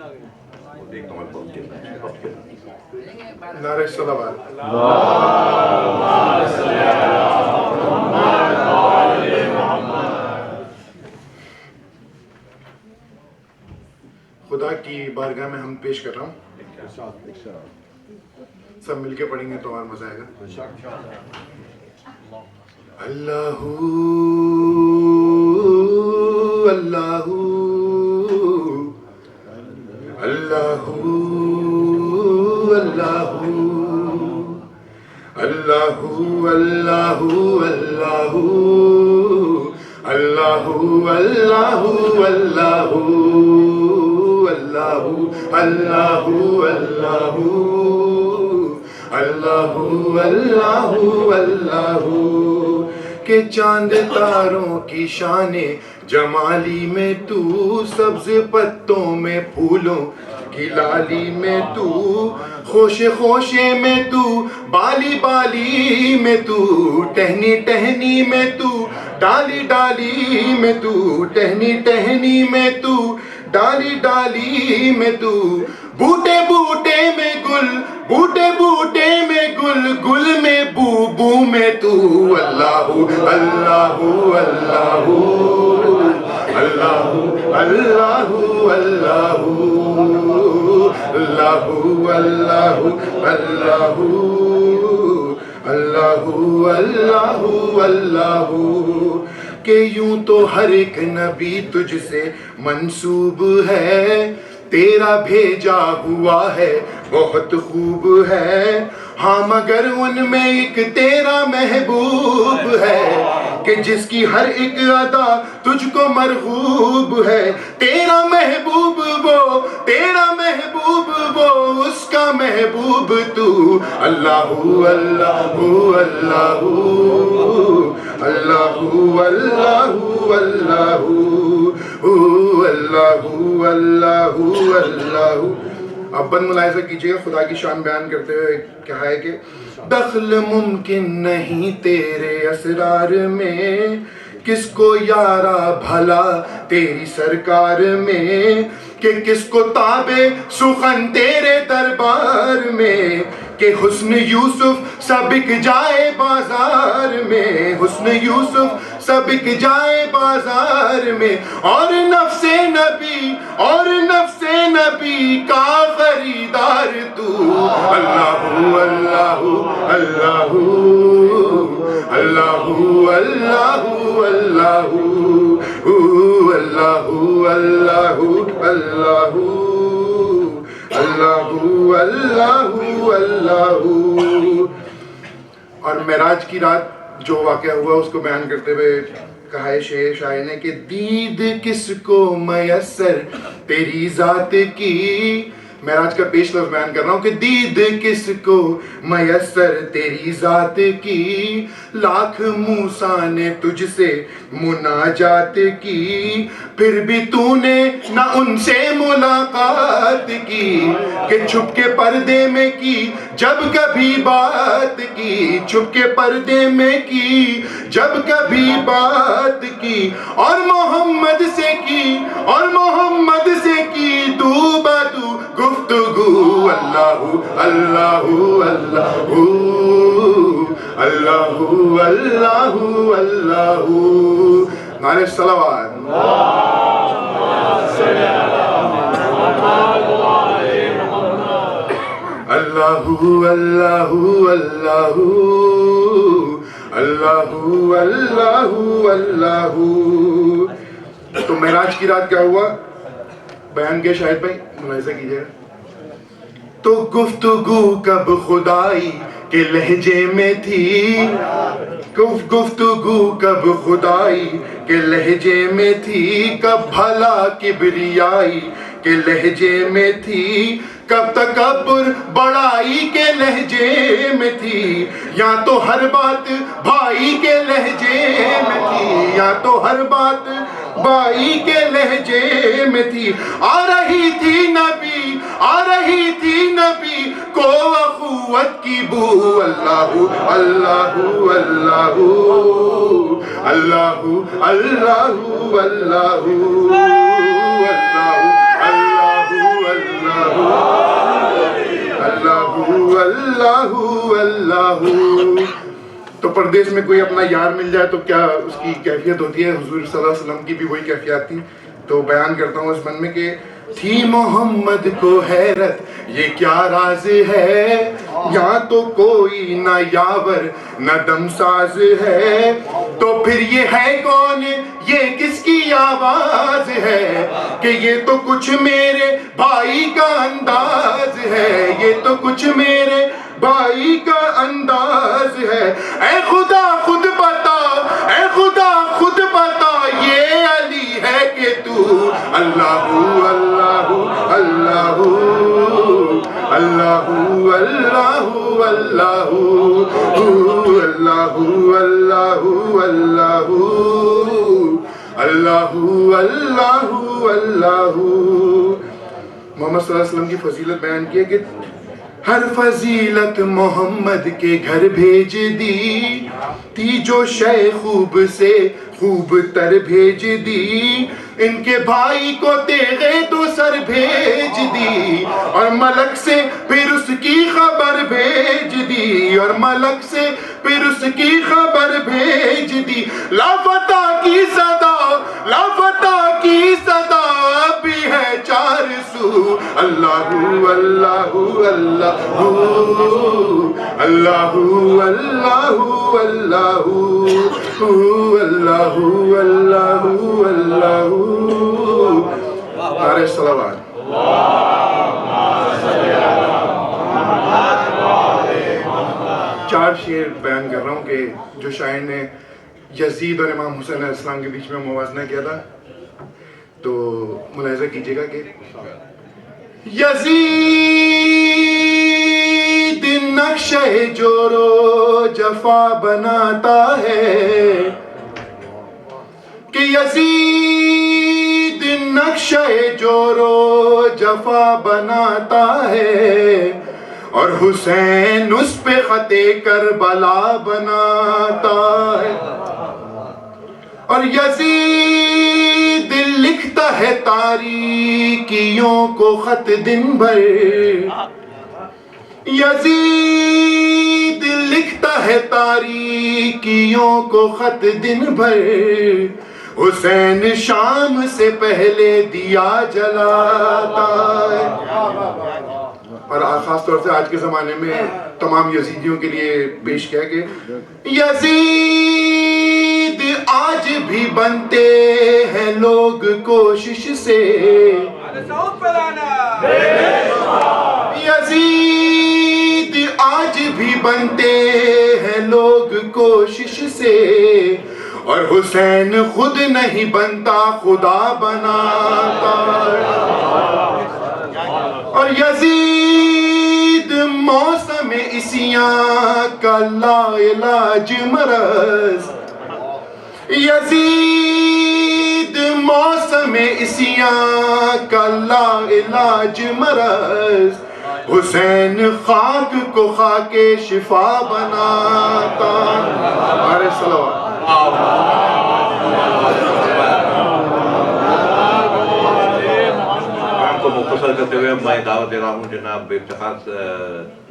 ہے وہ دیکھتا ہوں نعرہ صلوات خدا کی بارگاہ میں ہم پیش کر رہا ہوں سب مل کے پڑھیں گے تو اور مزہ آئے گا اللہ اللہ اللہ اللہ اللہ اللہ اللہ اللہ اللہ اللہ اللہ اللہ اللہ کہ چاند تاروں کی شان جمالی میں تو سبز پتوں میں پھولوں کی لالی میں تو خوشے خوشے میں تو بالی بالی میں تو ٹہنی ٹہنی میں تو ڈالی ڈالی میں تو ٹہنی ٹہنی میں تو ڈالی ڈالی میں تو بوٹے بوٹے میں گل بوٹے بوٹے میں گل گل میں بو بو میں تو اللہ اللہ اللہ اللہ اللہ اللہ اللہ اللہ اللہ اللہ اللہ اللہ کہ یوں تو ہر ایک نبی تجھ سے منسوب ہے، تیرا بھیجا ہوا ہے بہت خوب ہے، ہاں مگر ان میں ایک تیرا محبوب ہے کہ جس کی ہر ایک ادا تجھ کو مرغوب ہے، تیرا محبوب وہ، تیرا محبوب وہ، اس کا محبوب تو، اللہ اللہ اللہ اللہ اللہ اللہ اللہ اللہ اللہ۔ اب بند ملاحظہ کیجئے خدا کی شان بیان کرتے ہوئے کہا ہے کہ دخل ممکن نہیں تیرے اسرار میں، کس کو یارا بھلا تیری سرکار میں، کہ کس کو تابع سخن تیرے دربار میں، کہ حسن یوسف سبک جائے بازار میں، حسن یوسف سبک جائے بازار میں، اور نفس نبی، اور نفس نبی کا خریدار تو، اللہ اللہ اللہ اللہ اللہ اللہ اللہ اللہ اللہ اللہ اللہ اللہ۔ اور معراج کی رات جو واقعہ ہوا اس کو بیان کرتے ہوئے کہا ہے شاعر نے کہ دید کس کو میسر تیری ذات کی، معراج کا پیش لفظ بیان کر رہا ہوں کہ دید کس کو میسر تیری ذات کی، لاکھ موسیٰ نے تجھ سے مناجات کی، پھر بھی تو نے نہ ان سے ملاقات کی، کہ چھپ کے پردے میں کی جب کبھی بات کی، چھپ کے پردے میں کی جب کبھی بات کی، اور محمد سے کی، اور محمد سے کی تو بدو گفتگو، اللہ اللہ اللہ اللہ اللہ اللہ۔ نعرہ صلوات۔ اللہ اللہ اللہ اللہ اللہ اللہ۔ تو معراج کی رات کیا ہوا بیان کیا شاہد بھائی، ملاحظہ کیجیے۔ تو گفتگو کب خدائی کے لہجے میں تھی، گفتگو کب خدائی کے لہجے میں تھی، کب بھلا کبریائی کے لہجے میں تھی، کب تکبر بڑائی کے لہجے میں تھی، یا تو ہر بات بھائی کے لہجے میں تھی، یا تو ہر بات بھائی کے لہجے میں تھی، آ رہی تھی نبی، آ رہی تھی نبی کو اخوت کی بو، اللہ اللہ اللہ اللہ اللہ اللہ اللہ اللہ۔ تو پردیس میں کوئی اپنا یار مل جائے تو کیا اس کی کیفیت ہوتی ہے، حضور صلی اللہ علیہ وسلم کی بھی وہی کیفیت تھی۔ تو بیان کرتا ہوں اس من میں کہ تھی محمد کو حیرت یہ کیا راز ہے، یہاں تو کوئی نہ یاور نہ دم ساز ہے، تو پھر یہ ہے کون، یہ کس کی آواز ہے، کہ یہ تو کچھ میرے بھائی کا انداز ہے، یہ تو کچھ میرے بھائی کا انداز ہے، اے خدا خود بتا، اے خدا خود بتا یہ علی ہے کہ تو، اللہ اللہ اللہ اللہ اللہ اللہ اللہ اللہ اللہ اللہ اللہ۔ محمد صلی اللہ علیہ وسلم کی فضیلت بیان کی ہے کہ ہر فضیلت محمد کے گھر بھیج دی تھی، جو شے خوب سے خوب تر بھیج دی، ان کے بھائی کو تیغے تو سر بھیج دی، اور ملک سے پھر اس کی خبر بھیج دی، اور ملک سے پھر اس کی خبر بھیج دی، لافتہ کی صدا، لافتہ کی صدا بھی ہے چار سو اللہ اللہ اللہ اللہ اللہ اللہ اللہ اللہ اللہ نعرہ صلوات چار شعر بیان کر رہا ہوں کہ جو شاعر نے یزید اور امام حسین علیہ السلام کے بیچ میں موازنہ کیا تھا، تو ملاحظہ کیجئے گا کہ یزید نقشہ جور و جفا بناتا ہے، کہ یزید نقشہ جور و جفا بناتا ہے، اور حسین اس پہ خط کربلا بناتا ہے، اور یزید لکھتا ہے تاریکیوں کو خط دن بھر، یزید لکھتا ہے تاریکیوں کو خط دن بھر، حسین شام سے پہلے دیا جلاتا ہے۔ اور خاص طور سے آج کے زمانے میں تمام یزیدیوں کے لیے پیش کیا کہ یزید آج بھی بنتے ہیں لوگ کوشش سے، یزید آج بھی بنتے ہیں لوگ کوشش سے، اور حسین خود نہیں بنتا خدا بناتا، اور یزید موسم عصیاں کا لا علاج مرض، یزید موسم عصیاں کا لا علاج مرض، حسین خاک کو خاک شفا بناتا۔ ہمارے صلوات کو مختصر کرتے ہوئے میں دعوت دے رہا ہوں جناب افتخار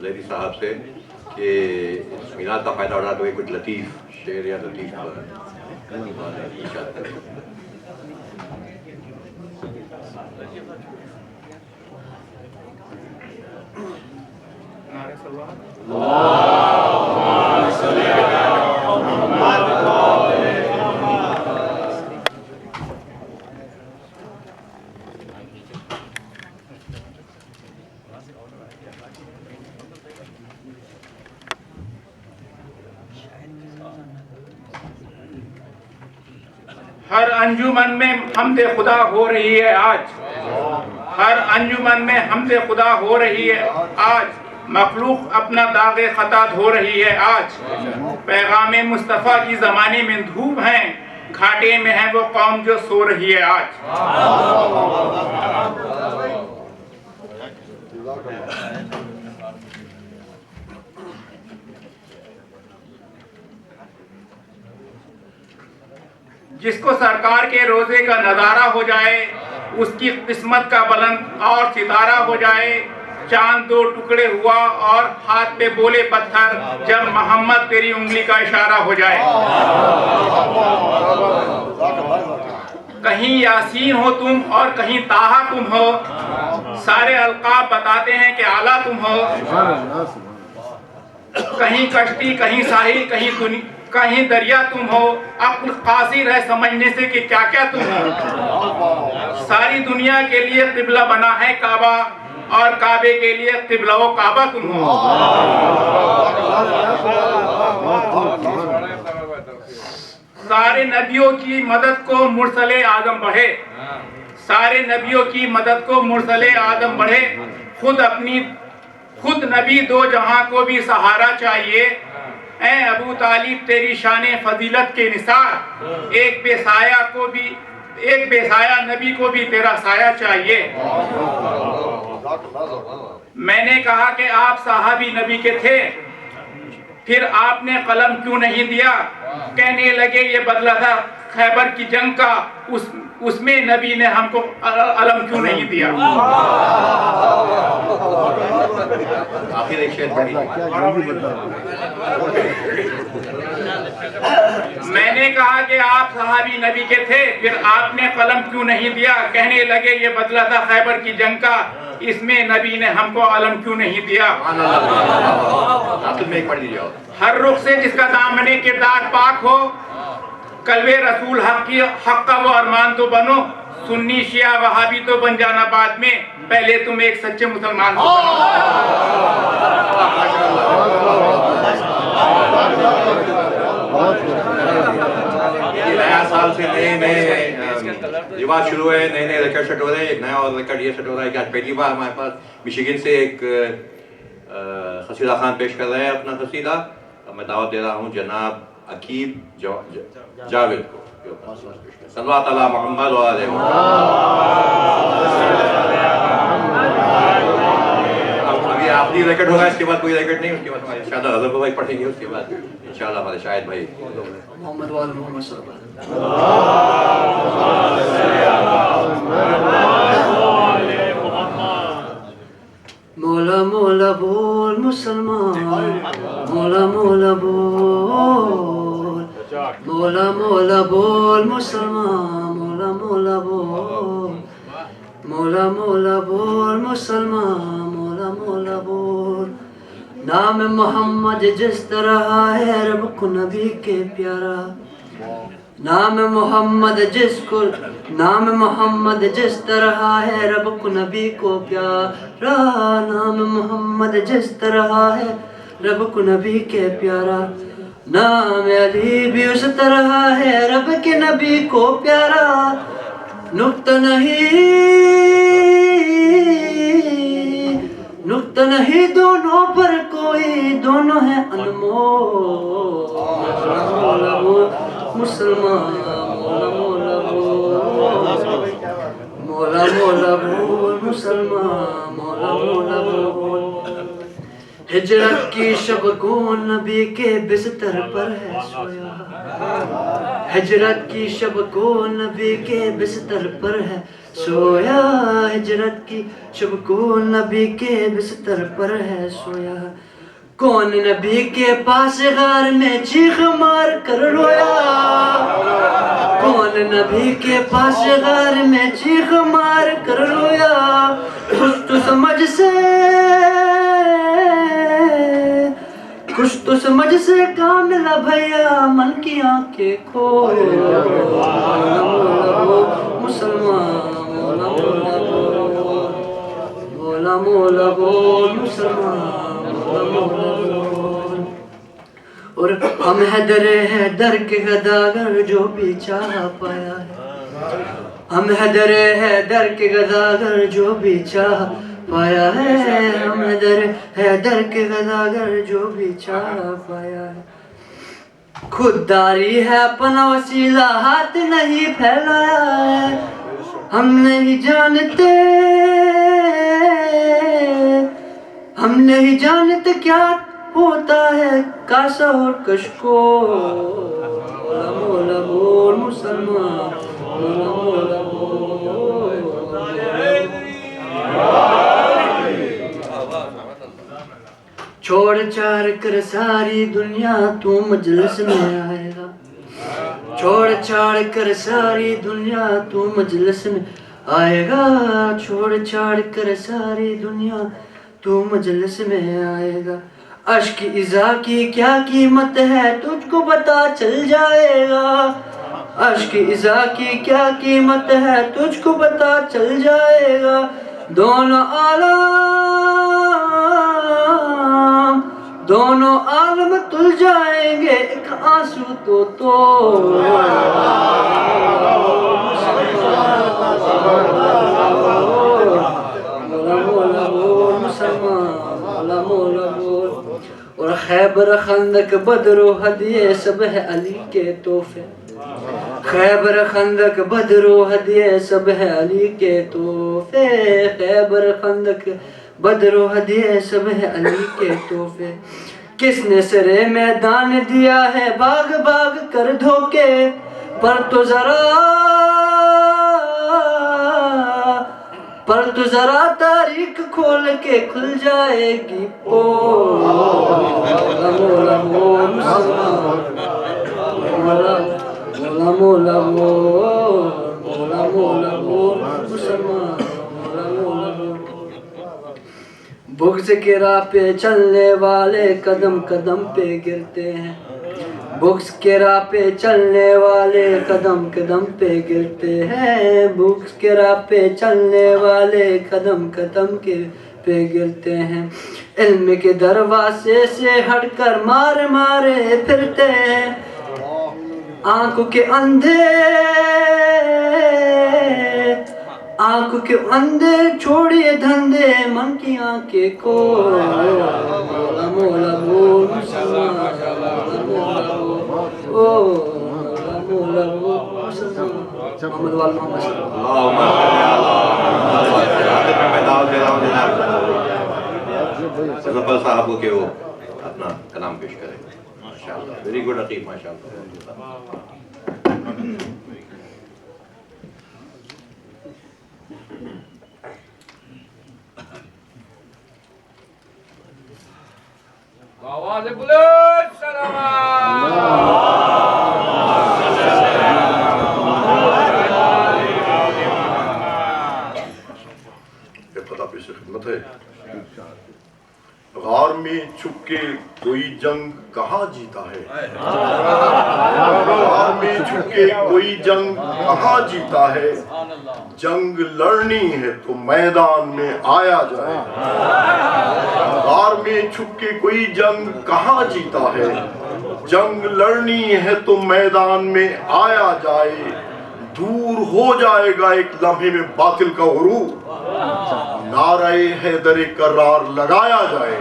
زیدی صاحب سے کہ اس میلاد کا فائدہ اٹھاتے ہوئے کچھ لطیف شعر یا لطیف ارشاد کریں۔ ہر انجمن میں حمد خدا ہو رہی ہے آج، ہر انجمن میں حمد خدا ہو رہی ہے آج، مخلوق اپنا داغ خطا دھو رہی ہے آج، پیغام مصطفیٰ کی زمانے میں دھوپ ہیں، گھاٹے میں ہے وہ قوم جو سو رہی ہے آج۔ جس کو سرکار کے روزے کا نظارہ ہو جائے، اس کی قسمت کا بلند اور ستارہ ہو جائے، چاند دو ٹکڑے ہوا اور ہاتھ پہ بولے پتھر، جب محمد تیری انگلی کا اشارہ ہو جائے۔ کہیں یاسین ہو تم اور کہیں طٰہٰ تم ہو، سارے القاب بتاتے ہیں کہ اعلیٰ تم ہو، کہیں کشتی کہیں ساحل کہیں دریا تم ہو، عقل قاصر ہے سمجھنے سے کہ کیا کیا تم ہو، ساری دنیا کے لیے قبلہ بنا ہے کعبہ، اور کعبے کے لیے قبلہ و کعبہ تم ہو۔ سارے نبیوں کی مدد کو مرسل آدم بڑھے، سارے نبیوں کی مدد کو مرسل آدم بڑھے، خود نبی دو جہاں کو بھی سہارا چاہیے، اے ابو طالب تیری شان فضیلت کے نثار، ایک بے سایہ نبی کو بھی تیرا سایہ چاہیے۔ میں نے کہا کہ آپ صحابی نبی کے تھے، پھر آپ نے قلم کیوں نہیں دیا؟ کہنے لگے یہ بدلہ تھا خیبر کی جنگ کا، اس میں نبی نے ہم کو علم کیوں نہیں دیا؟ آخر ایک شعر پڑھی. میں نے کہا کہ آپ صحابی نبی کے تھے، پھر آپ نے قلم کیوں نہیں دیا؟ کہنے لگے یہ بدلہ تھا خیبر کی جنگ کا، اس میں نبی نے ہم کو علم کیوں نہیں دیا؟ آخر میں ایک پڑھ لیجیے. ہر رخ سے جس کا دامنے کے داغ پاک ہو، قلب رسول حق کا وہ ارمان تو بنو، سنی شیعہ وہابی تو بن جانا بعد میں، پہلے تم ایک سچے مسلمان ہو. نیا سال سے نئے رواج شروع ہے، نئے ریکارڈ سیٹ ہو رہے ہیں. ایک نیا اور ریکارڈ یہ سیٹ ہو رہا ہے کہ آج پہلی بار ہمارے پاس مشیگن سے ایک قصیدہ خان پیش کر رہے ہیں اپنا قصیدہ. میں دعوت دے رہا ہوں جناب عقیب جاوید کو. صلوات علی محمد و آل محمد. ابھی آخری ریکارڈ ہوگا، اس کے بعد کوئی ریکارڈ نہیں. اس کے بعد ہمارے انشاءاللہ غزل بھائی پڑھیں گے، اس کے بعد انشاءاللہ ہمارے شاہد بھائی. محمد و آل محمد صلی اللہ علیہ وسلم. مولا مولا بول مسلمان، مولا مولا بول، مولا مولا بول مسلمان، مولا مولا بول، مولا مولا بول مسلمان، مولا مولا بول. نام محمد جس طرح ہے رب کو نبی کے پیارا، نام محمد نام محمد جس طرح ہے رب کو نبی کو پیارا، نام محمد جس طرح ہے رب کو نبی کے پیارا، نام علی بھی اس طرح ہے رب کے نبی کو پیارا. نقطہ نہیں دونوں پر کوئی، دونوں ہیں انمول. مولا بول مسلمان، مولا مولا بول، مولا مولا بول مسلمان، مولا مولا بول. ہجرت کی شب کو نبی کے بستر پر ہے سویا، ہجرت کی شب کو نبی کے بستر پر ہے سویا، ہجرت کی شب کو نبی کے بستر پر ہے سویا. کون نبی کے پاس غار میں چیخ مار کر رویا، کون نبی کے پاس غار میں چیخ مار کر رویا. کچھ تو سمجھ سے کام ملا بھیا، من کی آنکھیں کھول. مسلمان مولا مولا بول، مولا مولا بول مسلمان، مولا مولا بول. اور ہم حیدر کے گداگر جو بھی چاہ پایا ہے، ہم حیدر کے گداگر جو بھی چاہ پایا ہے، ہم حیدر کے گداگر جو بھی چاہ پایا ہے. خودداری ہے اپنا وسیلہ ہاتھ نہیں پھیلایا ہے، ہم نہیں جانتے کیا ہوتا ہے کاسا اور کشکو. مولا مولا بول مسلمان، مولا مولا بول. چھوڑ چھاڑ کر ساری دنیا تو مجلس میں آئے گا، چھوڑ چھاڑ کر ساری دنیا تو مجلس میں آئے گا، چھوڑ چھاڑ کر ساری دنیا تو مجلس میں آئے گا. عشق ازا کی کیا قیمت ہے تجھ کو پتا چل جائے گا، عشق ازا کی کیا قیمت ہے تجھ کو پتا چل جائے گا. دونوں عالم تل جائیں گے ایک آنسو تو. مولا مولا بول مسلمان، مولا مولا بول. اور خیبر خندق بدر و ہدیے سب ہے علی کے تحفے، خیبر خندق بدر و ہدیے سب ہے علی کے تحفے، خیبر خندق بدر و ہدیے سب ہے علی کے تحفے. کس نے سرے میدان دیا ہے باغ باغ کر دھوکے پر، تو ذرا پر تو ذرا تاریخ کھول کے کھل جائے گی مولا مولا بغض کے راہ پہ چلنے والے قدم قدم پہ گرتے ہیں، بغض کے راہ پہ چلنے والے قدم قدم پہ گرتے ہیں، بغض کے راہ پہ چلنے والے قدم قدم پہ گرتے ہیں، علم کے دروازے سے ہٹ کر مار مارے پھرتے ہیں، آنکھوں کے اندھے چھوڑیے دھندے من کی آنکھیں کو مولا مولا بول محمد وال محمد ظفر صاحب کو کہ وہ اپنا کلام پیش کرے. ماشاءاللہ ویری گڈ عقیب ماشاءاللہ. آواز بلند سلام. یہ خدا پیش خدمت ہے. غار میں چھپ کے کوئی جنگ کہاں جیتا ہے، غار میں چھپ کے کوئی جنگ کہاں جیتا ہے، جنگ لڑنی ہے تو میدان میں آیا جائے. غار میں چھپ کے کوئی جنگ کہاں جیتا ہے، جنگ لڑنی ہے تو میدان میں آیا جائے. دور ہو جائے گا ایک لمحے میں باطل کا غرور، نعرہ حیدر کرار لگایا جائے.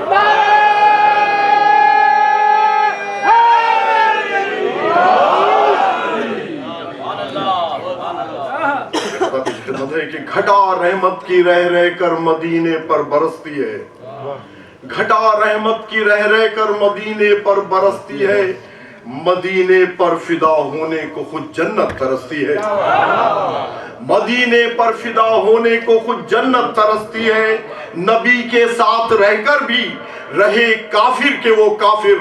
خدمت ہے کہ گھٹا رحمت کی رہ رہ کر مدینے پر برستی ہے، گھٹا رحمت کی رہ رہ کر مدینے پر برستی ہے، مدینے پر فدا ہونے کو خود جنت ترستی ہے، مدینے پر فدا ہونے کو خود جنت ترستی ہے. نبی کے ساتھ رہ کر بھی رہے کافر کہ وہ کافر،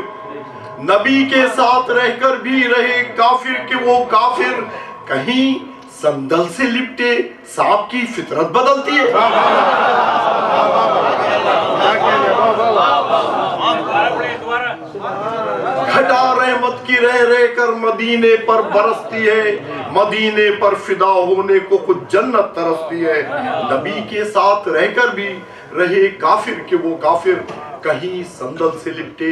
نبی کے ساتھ رہ کر بھی رہے کافر کہ وہ کافر، کہیں سندل سے لپٹے سانپ کی فطرت بدلتی ہے. گھٹا رحمت کی رہ رہ کر مدینے پر برستی ہے، مدینے پر فدا ہونے کو خود جنت ترستی ہے. نبی کے ساتھ رہ کر بھی رہے کافر کہ وہ کافر، کہیں سندل سے لپٹے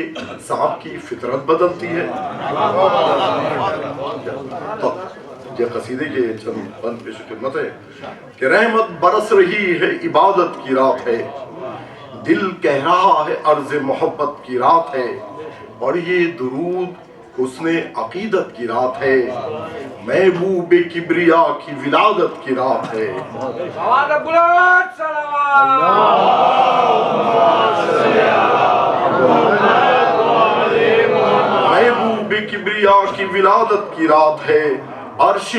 سانپ کی فطرت بدلتی ہے. یہ قصیدے کے چند بند پیش خدمت ہے کہ رحمت برس رہی ہے عبادت کی رات ہے، دل کہہ رہا ہے عرض محبت کی رات ہے، اور یہ درود حسن عقیدت کی رات ہے، محبوب کبریا کی ولادت کی رات ہے. آواز بلند سلام. محبوب کبریا کی ولادت کی رات ہے، عرش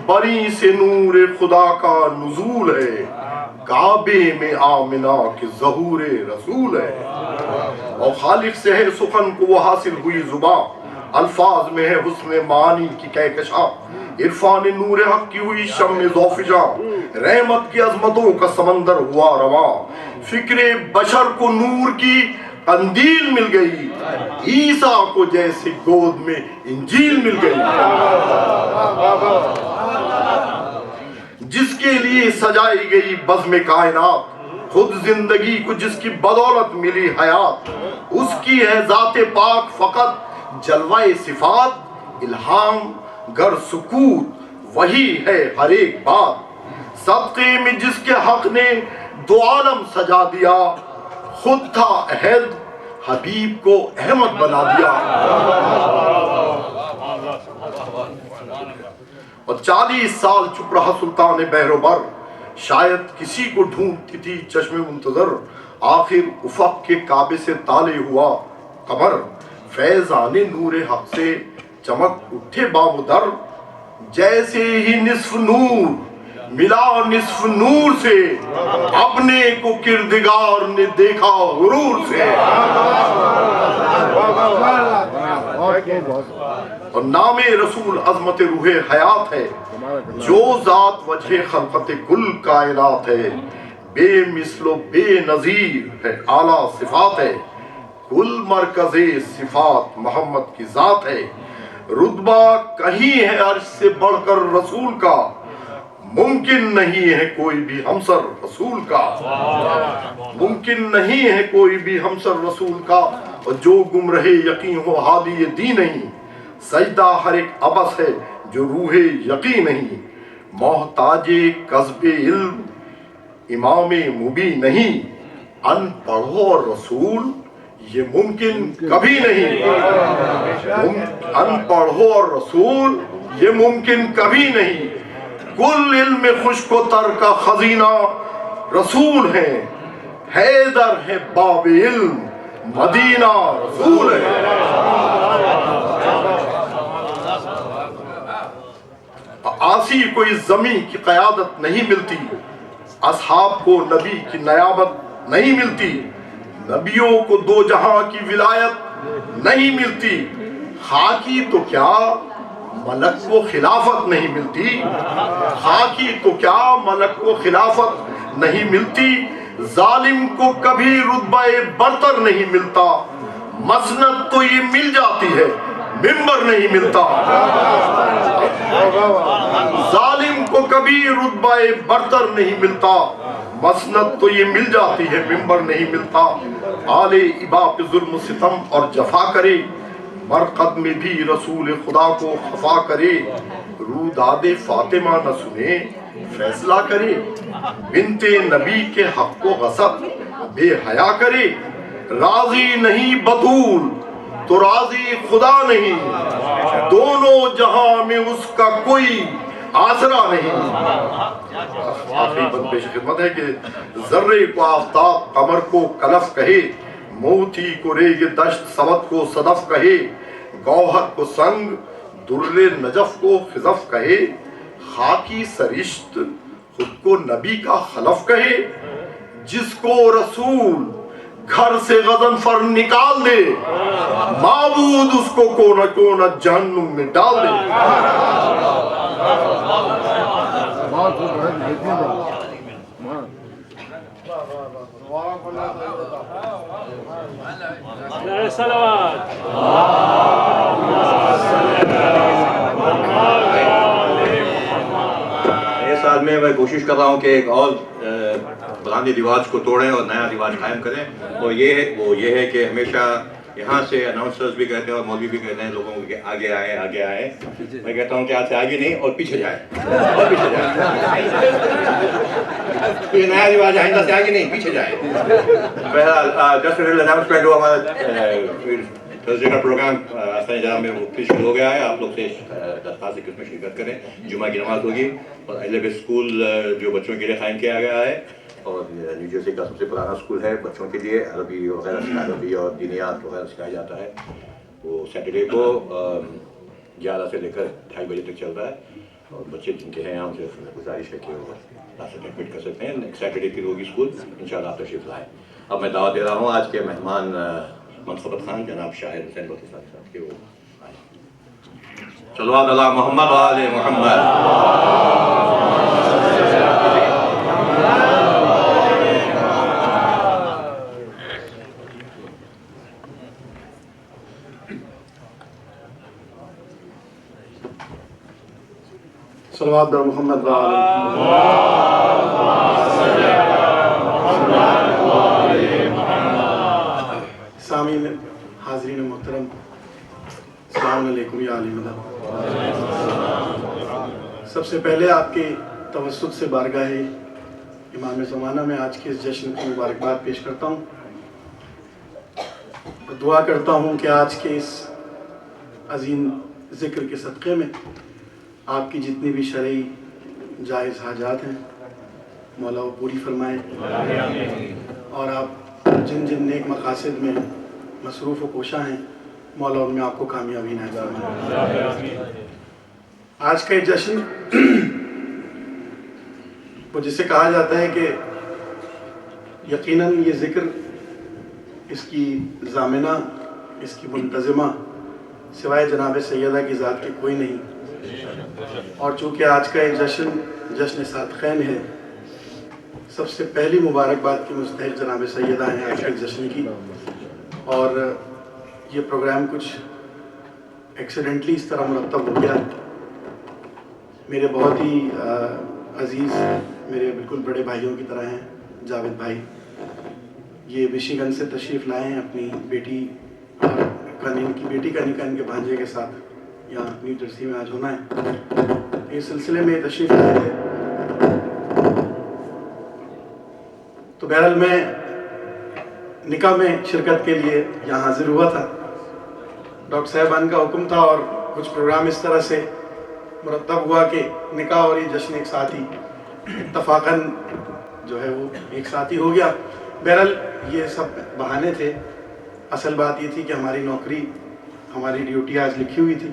بری سے نور خدا کا نزول ہے، کعبے میں آمنہ کے ظہور رسول ہے. اور خالق سے ہے سخن کو وہ حاصل ہوئی زباں، الفاظ میں ہے حسن معانی کی کہکشاں، عرفان نور حق کی ہوئی شمع ذوفجاں، رحمت کی عظمتوں کا سمندر ہوا رواں، فکر بشر کو نور کی قندیل مل گئی، عیسیٰ کو جیسے گود میں انجیل مل گئی. جس کے لیے سجائی گئی بزم کائنات، خود زندگی کو جس کی بدولت ملی حیات، اس کی ہے ذات پاک فقط جلوہ صفات، الہام گر سکوت وہی ہے ہر ایک بات، صدقے میں جس کے حق نے دو عالم سجا دیا، خود تھا احد حبیب کو احمد بنا دیا. اور 40 سال چپ رہا سلطان بحر و بر، شاید کسی کو ڈھونڈتی تھی چشم منتظر، آخر افق کے کعبے سے طالع ہوا قمر، فیضان نور حق سے چمک اٹھے باب و در، جیسے ہی نصف نور ملا نصف نور سے، اپنے کو کردگار نے دیکھا غرور سے۔ اور نام رسول عظمت روح حیات ہے، جو ذات وجہ خلقت کل کائنات ہے، بے مثل و بے نظیر ہے، اعلیٰ صفات ہے، کل مرکز صفات محمد کی ذات ہے۔ رتبہ کہیں ہے عرش سے بڑھ کر رسول کا، ممکن نہیں ہے کوئی بھی ہمسر رسول کا، ممکن نہیں ہے کوئی بھی ہمسر رسول کا، اور جو گم رہے یقین ہو حالی دین نہیں، سجدہ ہر ایک عبث ہے جو روح یقین نہیں، محتاج کسب علم امام مبین نہیں، ان پڑھو رسول یہ ممکن کبھی نہیں، ان پڑھو رسول یہ ممکن کبھی نہیں، کل علم خشک و تر کا خزینہ رسول ہے، حیدر ہے باب علم مدینہ رسول ہے۔ آسی کو اس زمین کی قیادت نہیں ملتی، اصحاب کو نبی کی نیابت نہیں ملتی، نبیوں کو دو جہاں کی ولایت نہیں ملتی، خاکی تو کیا ملک کو خلافت نہیں ملتی، خاکی تو کیا ملک کو خلافت نہیں ملتی، ظالم کو کبھی رتبہ برتر نہیں ملتا، مسند تو یہ مل جاتی ہے ممبر نہیں ملتا، ظالم کو کبھی رتبہ برتر نہیں ملتا، مسند تو یہ مل جاتی ہے ممبر نہیں ملتا، آل ابا پہ ظلم و ستم اور جفا کرے، مرقد میں بھی رسول خدا کو خفا کرے، روداد فاطمہ نہ سنے فیصلہ کرے، بنت نبی کے حق کو غصب بے حیا کرے، راضی نہیں بطول تو راضی خدا نہیں، دونوں جہاں میں اس کا کوئی آسرا نہیں۔ آخری بند پیش خدمت ہے کہ ذرے کو آفتاب قمر کو کلف کہے، موتی کو ریگ دشت سوت کو صدف کہے، گوہر کو سنگ در نجف کو خزف کہے، خاکی سرشت خود کو نبی کا خلف کہے، جس کو رسول گھر سے غضنفر نکال دے، معبود اس کو کونا کونا جہنم میں ڈال دے۔ اس سال میں کوشش کر رہا ہوں کہ ایک اور پرانے رواج کو توڑیں اور نیا رواج قائم کریں، اور وہ یہ ہے کہ ہمیشہ یہاں سے اناؤنسرز بھی کہتے ہیں اور مولوی بھی کہتے ہیں لوگوں کو کہ آگے آئے آگے آئے، میں کہتا ہوں کہ آج سے آگے نہیں اور پیچھے جائے، اور پیچھے جائے، یہ نیا رواج آئندہ سے آگے نہیں پیچھے جائے۔ بہرحال جسٹ اناؤنسمنٹ ہوا، ہمارا تھرسڈے کا پروگرام آستانہ جہاں میں وہ پھر شروع ہو گیا ہے، آپ لوگ سے درخواست ہے کہ اس میں شرکت کریں، جمعہ کی نماز ہوگی، اور ایلیویٹ اسکول جو بچوں کے لیے قائم کیا گیا ہے اور نیو جرسی کا سب سے پرانا اسکول ہے بچوں کے لیے، عربی وغیرہ عربی اور دینیات وغیرہ سکھایا جاتا ہے، وہ سیٹرڈے کو 11 سے لے کر 2:30 بجے تک چل رہا ہے، اور بچے جن کے ہیں یہاں سے گزارش ہے کہ وہ ایڈمٹ کر سکتے ہیں، سیٹرڈے کی ہوگی اسکول، انشاءاللہ آپ تشریف لائیں۔ اب میں دعوت دے رہا ہوں آج کے مہمان منصبت خان جناب شاعر حسین لطفی صاحب کے، وہ صلوات علی محمد و آل محمد۔ صلوات بر محمد و آل محمد۔ سامعین حاضرین محترم، السلام علیکم یا علی مدد۔ سب سے پہلے آپ کے توسط سے بارگاہ امام زمانہ میں آج کے اس جشن کی مبارکباد پیش کرتا ہوں، دعا کرتا ہوں کہ آج کے اس عظیم ذکر کے صدقے میں آپ کی جتنی بھی شرعی جائز حاجات ہیں مولا وہ پوری فرمائے، اور آپ جن جن نیک مقاصد میں مصروف و کوشاں ہیں مولا ان میں آپ کو کامیابی نصیب فرمائے۔ آج کا یہ جشن وہ جسے کہا جاتا ہے کہ یقیناً یہ ذکر اس کی ضامنہ، اس کی منتظمہ سوائے جناب سیدہ کی ذات کے کوئی نہیں، اور چونکہ آج کا یہ جشن صادقین ہے، سب سے پہلی مبارکباد کی مستحق جناب سیدہ ہیں آج کے جشن کی، اور یہ پروگرام کچھ ایکسیڈنٹلی اس طرح مرتب ہو گیا۔ میرے بہت ہی عزیز، میرے بالکل بڑے بھائیوں کی طرح ہیں جاوید بھائی، یہ مشیگن سے تشریف لائے ہیں اپنی بیٹی کا نکاح ان کے بھانجے کے ساتھ یہاں نیو جرسی میں آج ہونا ہے۔ اس سلسلے میں تشریف لائے تھے، تو بہرحال میں نکاح میں شرکت کے لیے یہاں حاضر ہوا تھا۔ ڈاکٹر صاحبان کا حکم تھا اور کچھ پروگرام اس طرح سے مرتب ہوا کہ نکاح اور یہ جشن ایک ساتھ ہی اتفاقاً جو ہے وہ ایک ساتھ ہی ہو گیا۔ بہرحال یہ سب بہانے تھے، اصل بات یہ تھی کہ ہماری نوکری، ہماری ڈیوٹی آج لکھی ہوئی تھی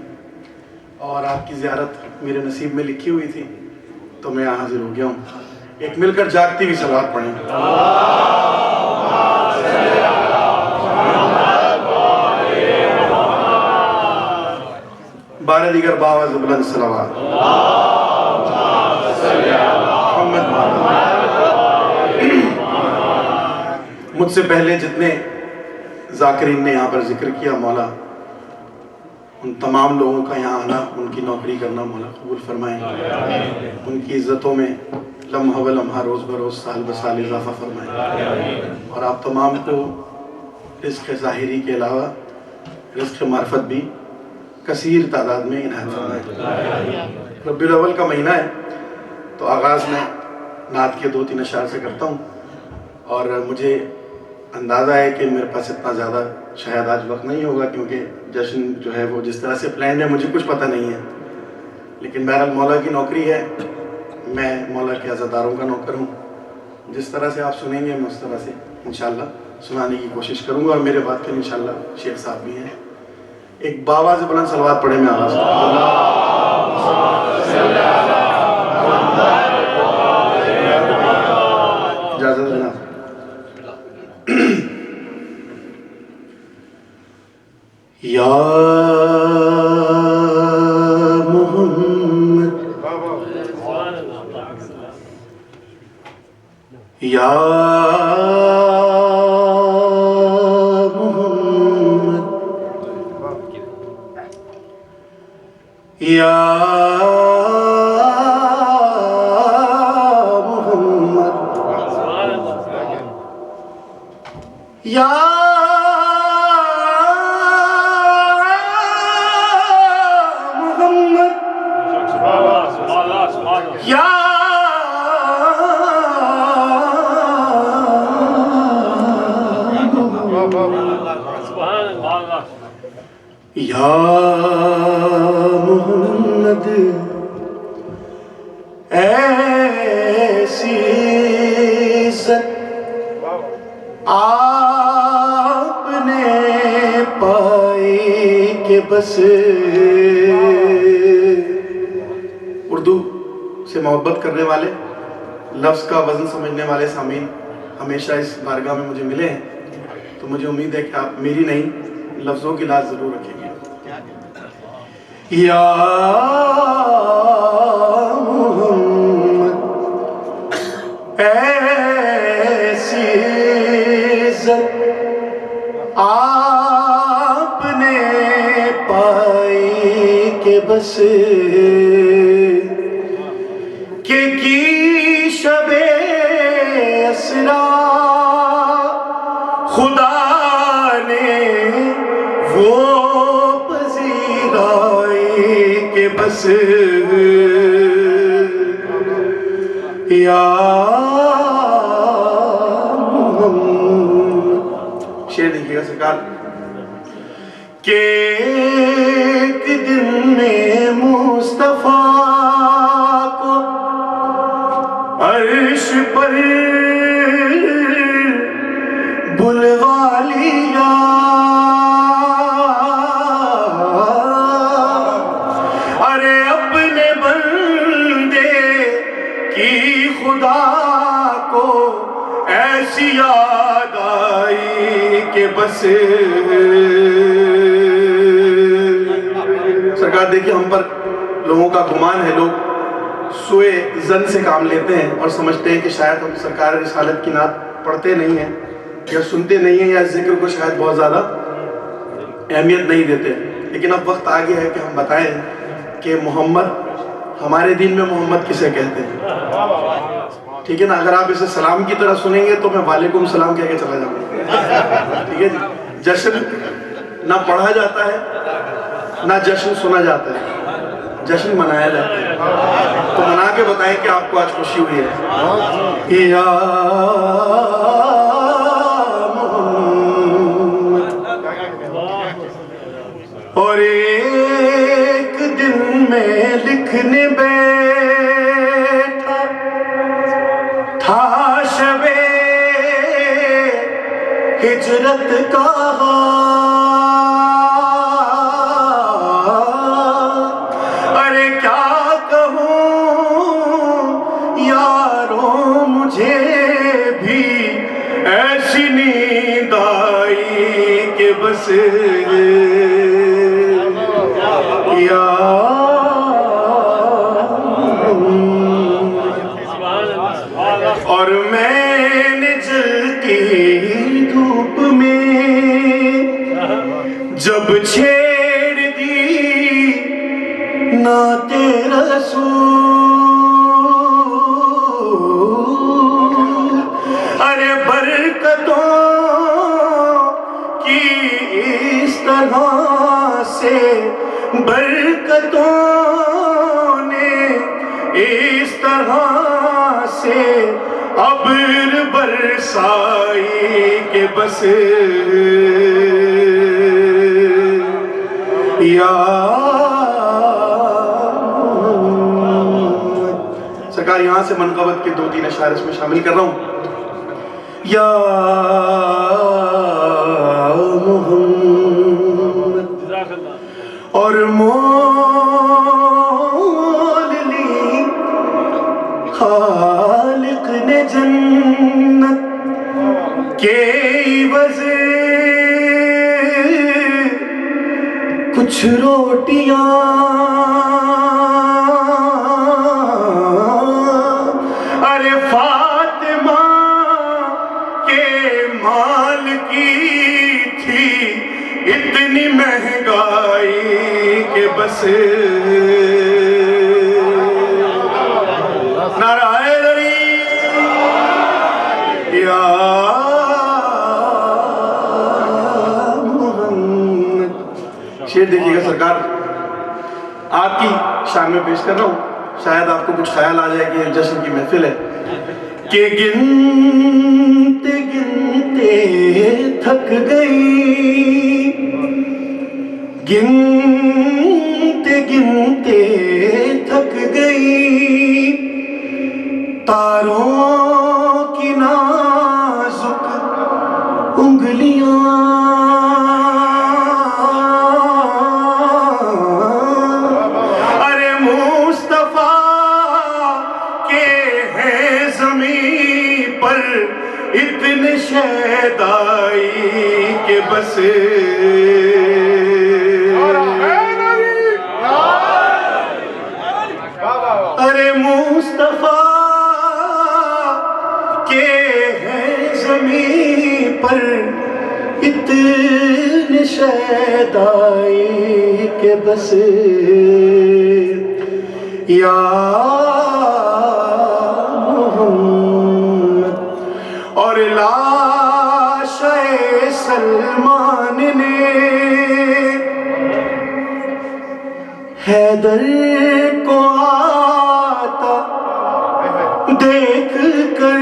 اور آپ کی زیارت میرے نصیب میں لکھی ہوئی تھی، تو میں یہاں حاضر ہو گیا ہوں۔ ایک مل کر جاگتی ہوئی صلوات پڑھیں۔ بارہ دیگر باواز بلند صلوات۔ محمد مجھ سے پہلے جتنے ذاکرین نے یہاں پر ذکر کیا، مولا ان تمام لوگوں کا یہاں آنا، ان کی نوکری کرنا مولا قبول فرمائیں، ان کی عزتوں میں لمحہ و لمحہ، روز بروز، سال بسال اضافہ فرمائیں، اور آپ تمام کو رزق ظاہری کے علاوہ رزق معرفت بھی کثیر تعداد میں عنایت فرمائیں۔ ربیع الاول کا مہینہ ہے، تو آغاز میں نعت کے 2-3 اشعار سے کرتا ہوں، اور مجھے اندازہ ہے کہ میرے پاس اتنا زیادہ شاید آج وقت نہیں ہوگا، کیونکہ جشن جو ہے وہ جس طرح سے پلان ہے مجھے کچھ پتہ نہیں ہے، لیکن بہرحال مولا کی نوکری ہے، میں مولا کے عزاداروں کا نوکر ہوں۔ جس طرح سے آپ سنیں گے میں اس طرح سے انشاءاللہ سنانے کی کوشش کروں گا، اور میرے بعد پھر انشاءاللہ شیخ صاحب بھی ہیں۔ ایک باواز بلند صلوات پڑھے میں آواز اجازت دینا۔ یا محمد یا محمد یا محمد یا یا محمد ایسی عزت آپ نے پائی کہ بس اردو سے محبت کرنے والے، لفظ کا وزن سمجھنے والے سامعین ہمیشہ اس بارگاہ میں مجھے ملے ہیں، تو مجھے امید ہے کہ آپ میری نہیں لفظوں کی لاز ضرور رکھیں گے۔ یا محمد ایسی عزت آپ نے پائی کہ بس کہ کی شب اسرا خدا نے وہ پذیرائی کہ بس یا محمد۔ شعر دیکھیے گا سرکار کہ ایک دن میں مصطفیٰ کو عرش پر بلوا لیا، ارے اپنے بندے کی خدا ایسی یاد آئی کہ بس سرکار دیکھیں ہم پر لوگوں کا گمان ہے، لوگ سوئے زن سے کام لیتے ہیں اور سمجھتے ہیں کہ شاید ہم سرکار رسالت کی نعت پڑھتے نہیں ہیں یا سنتے نہیں ہیں یا ذکر کو شاید بہت زیادہ اہمیت نہیں دیتے، لیکن اب وقت آ گیا ہے کہ ہم بتائیں کہ محمد، ہمارے دین میں محمد کسے کہتے ہیں، ٹھیک ہے نا؟ اگر آپ اسے سلام کی طرح سنیں گے تو میں وعلیکم السلام کہہ کے چلا جاؤں گا، ٹھیک ہے جی؟ جشن نہ پڑھا جاتا ہے نہ جشن سنا جاتا ہے، جشن منایا جاتا ہے، تو منا کے بتائیں کہ آپ کو آج خوشی ہوئی ہے۔ یا اور ایک دن میں لکھنے بیٹھا تھا شبِ ہجرت کا، ارے کیا کہوں یاروں مجھے بھی ایسی نیند آئی کہ بس اور میں نے جلتی دھوپ میں جب چھیڑ دی نعت رسول، ارے برکتوں کی اس طرح سے برکتوں نے اس طرح سے ابر برسائی کہ بس یا سرکار یہاں سے منقبت کے 2-3 اشعار اس میں شامل کر رہا ہوں۔ یا محمد اور مول لی خالق نے جنت کے عوض کچھ روٹیاں، ارے فاطمہ کے مال کی تھی اتنی مہنگائی کہ بس نعرہ حیدری یا محمد۔ شعر دیکھیے گا سرکار، آپ کی شان میں پیش کر رہا ہوں، شاید آپ کو کچھ خیال آ جائے کہ جشن کی محفل ہے کہ گنتے گنتے تھک گئی، گنتے گنتے تھک گئی، تاروں کی نازک انگلیاں، ارے مصطفیٰ کے ہیں زمین پر اتنے شیدائی کہ بس ارے مصطفیٰ کے ہیں زمین پر اتنے شیدائی کہ بس یا محمد۔ اور لاش سلمان نے حیدر کو آتا دیکھ کر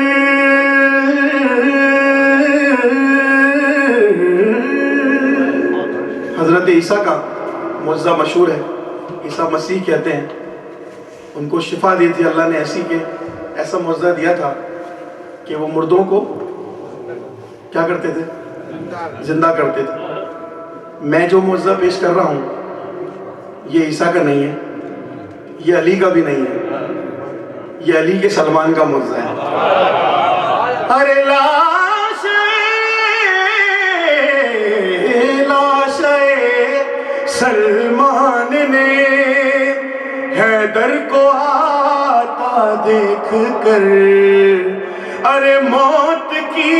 حضرت عیسیٰ کا معجزہ مشہور ہے، عیسیٰ مسیح کہتے ہیں، ان کو شفا دی تھی اللہ نے ایسی کہ ایسا معجزہ دیا تھا کہ وہ مردوں کو کیا کرتے تھے؟ زندہ کرتے تھے۔ میں جو معجزہ پیش کر رہا ہوں یہ عیسیٰ کا نہیں ہے، یہ علی کا بھی نہیں ہے، یہ علی کے سلمان کا معجزہ ہے۔ ارے لا سلمان نے حیدر کو آتا دیکھ کر ارے موت کی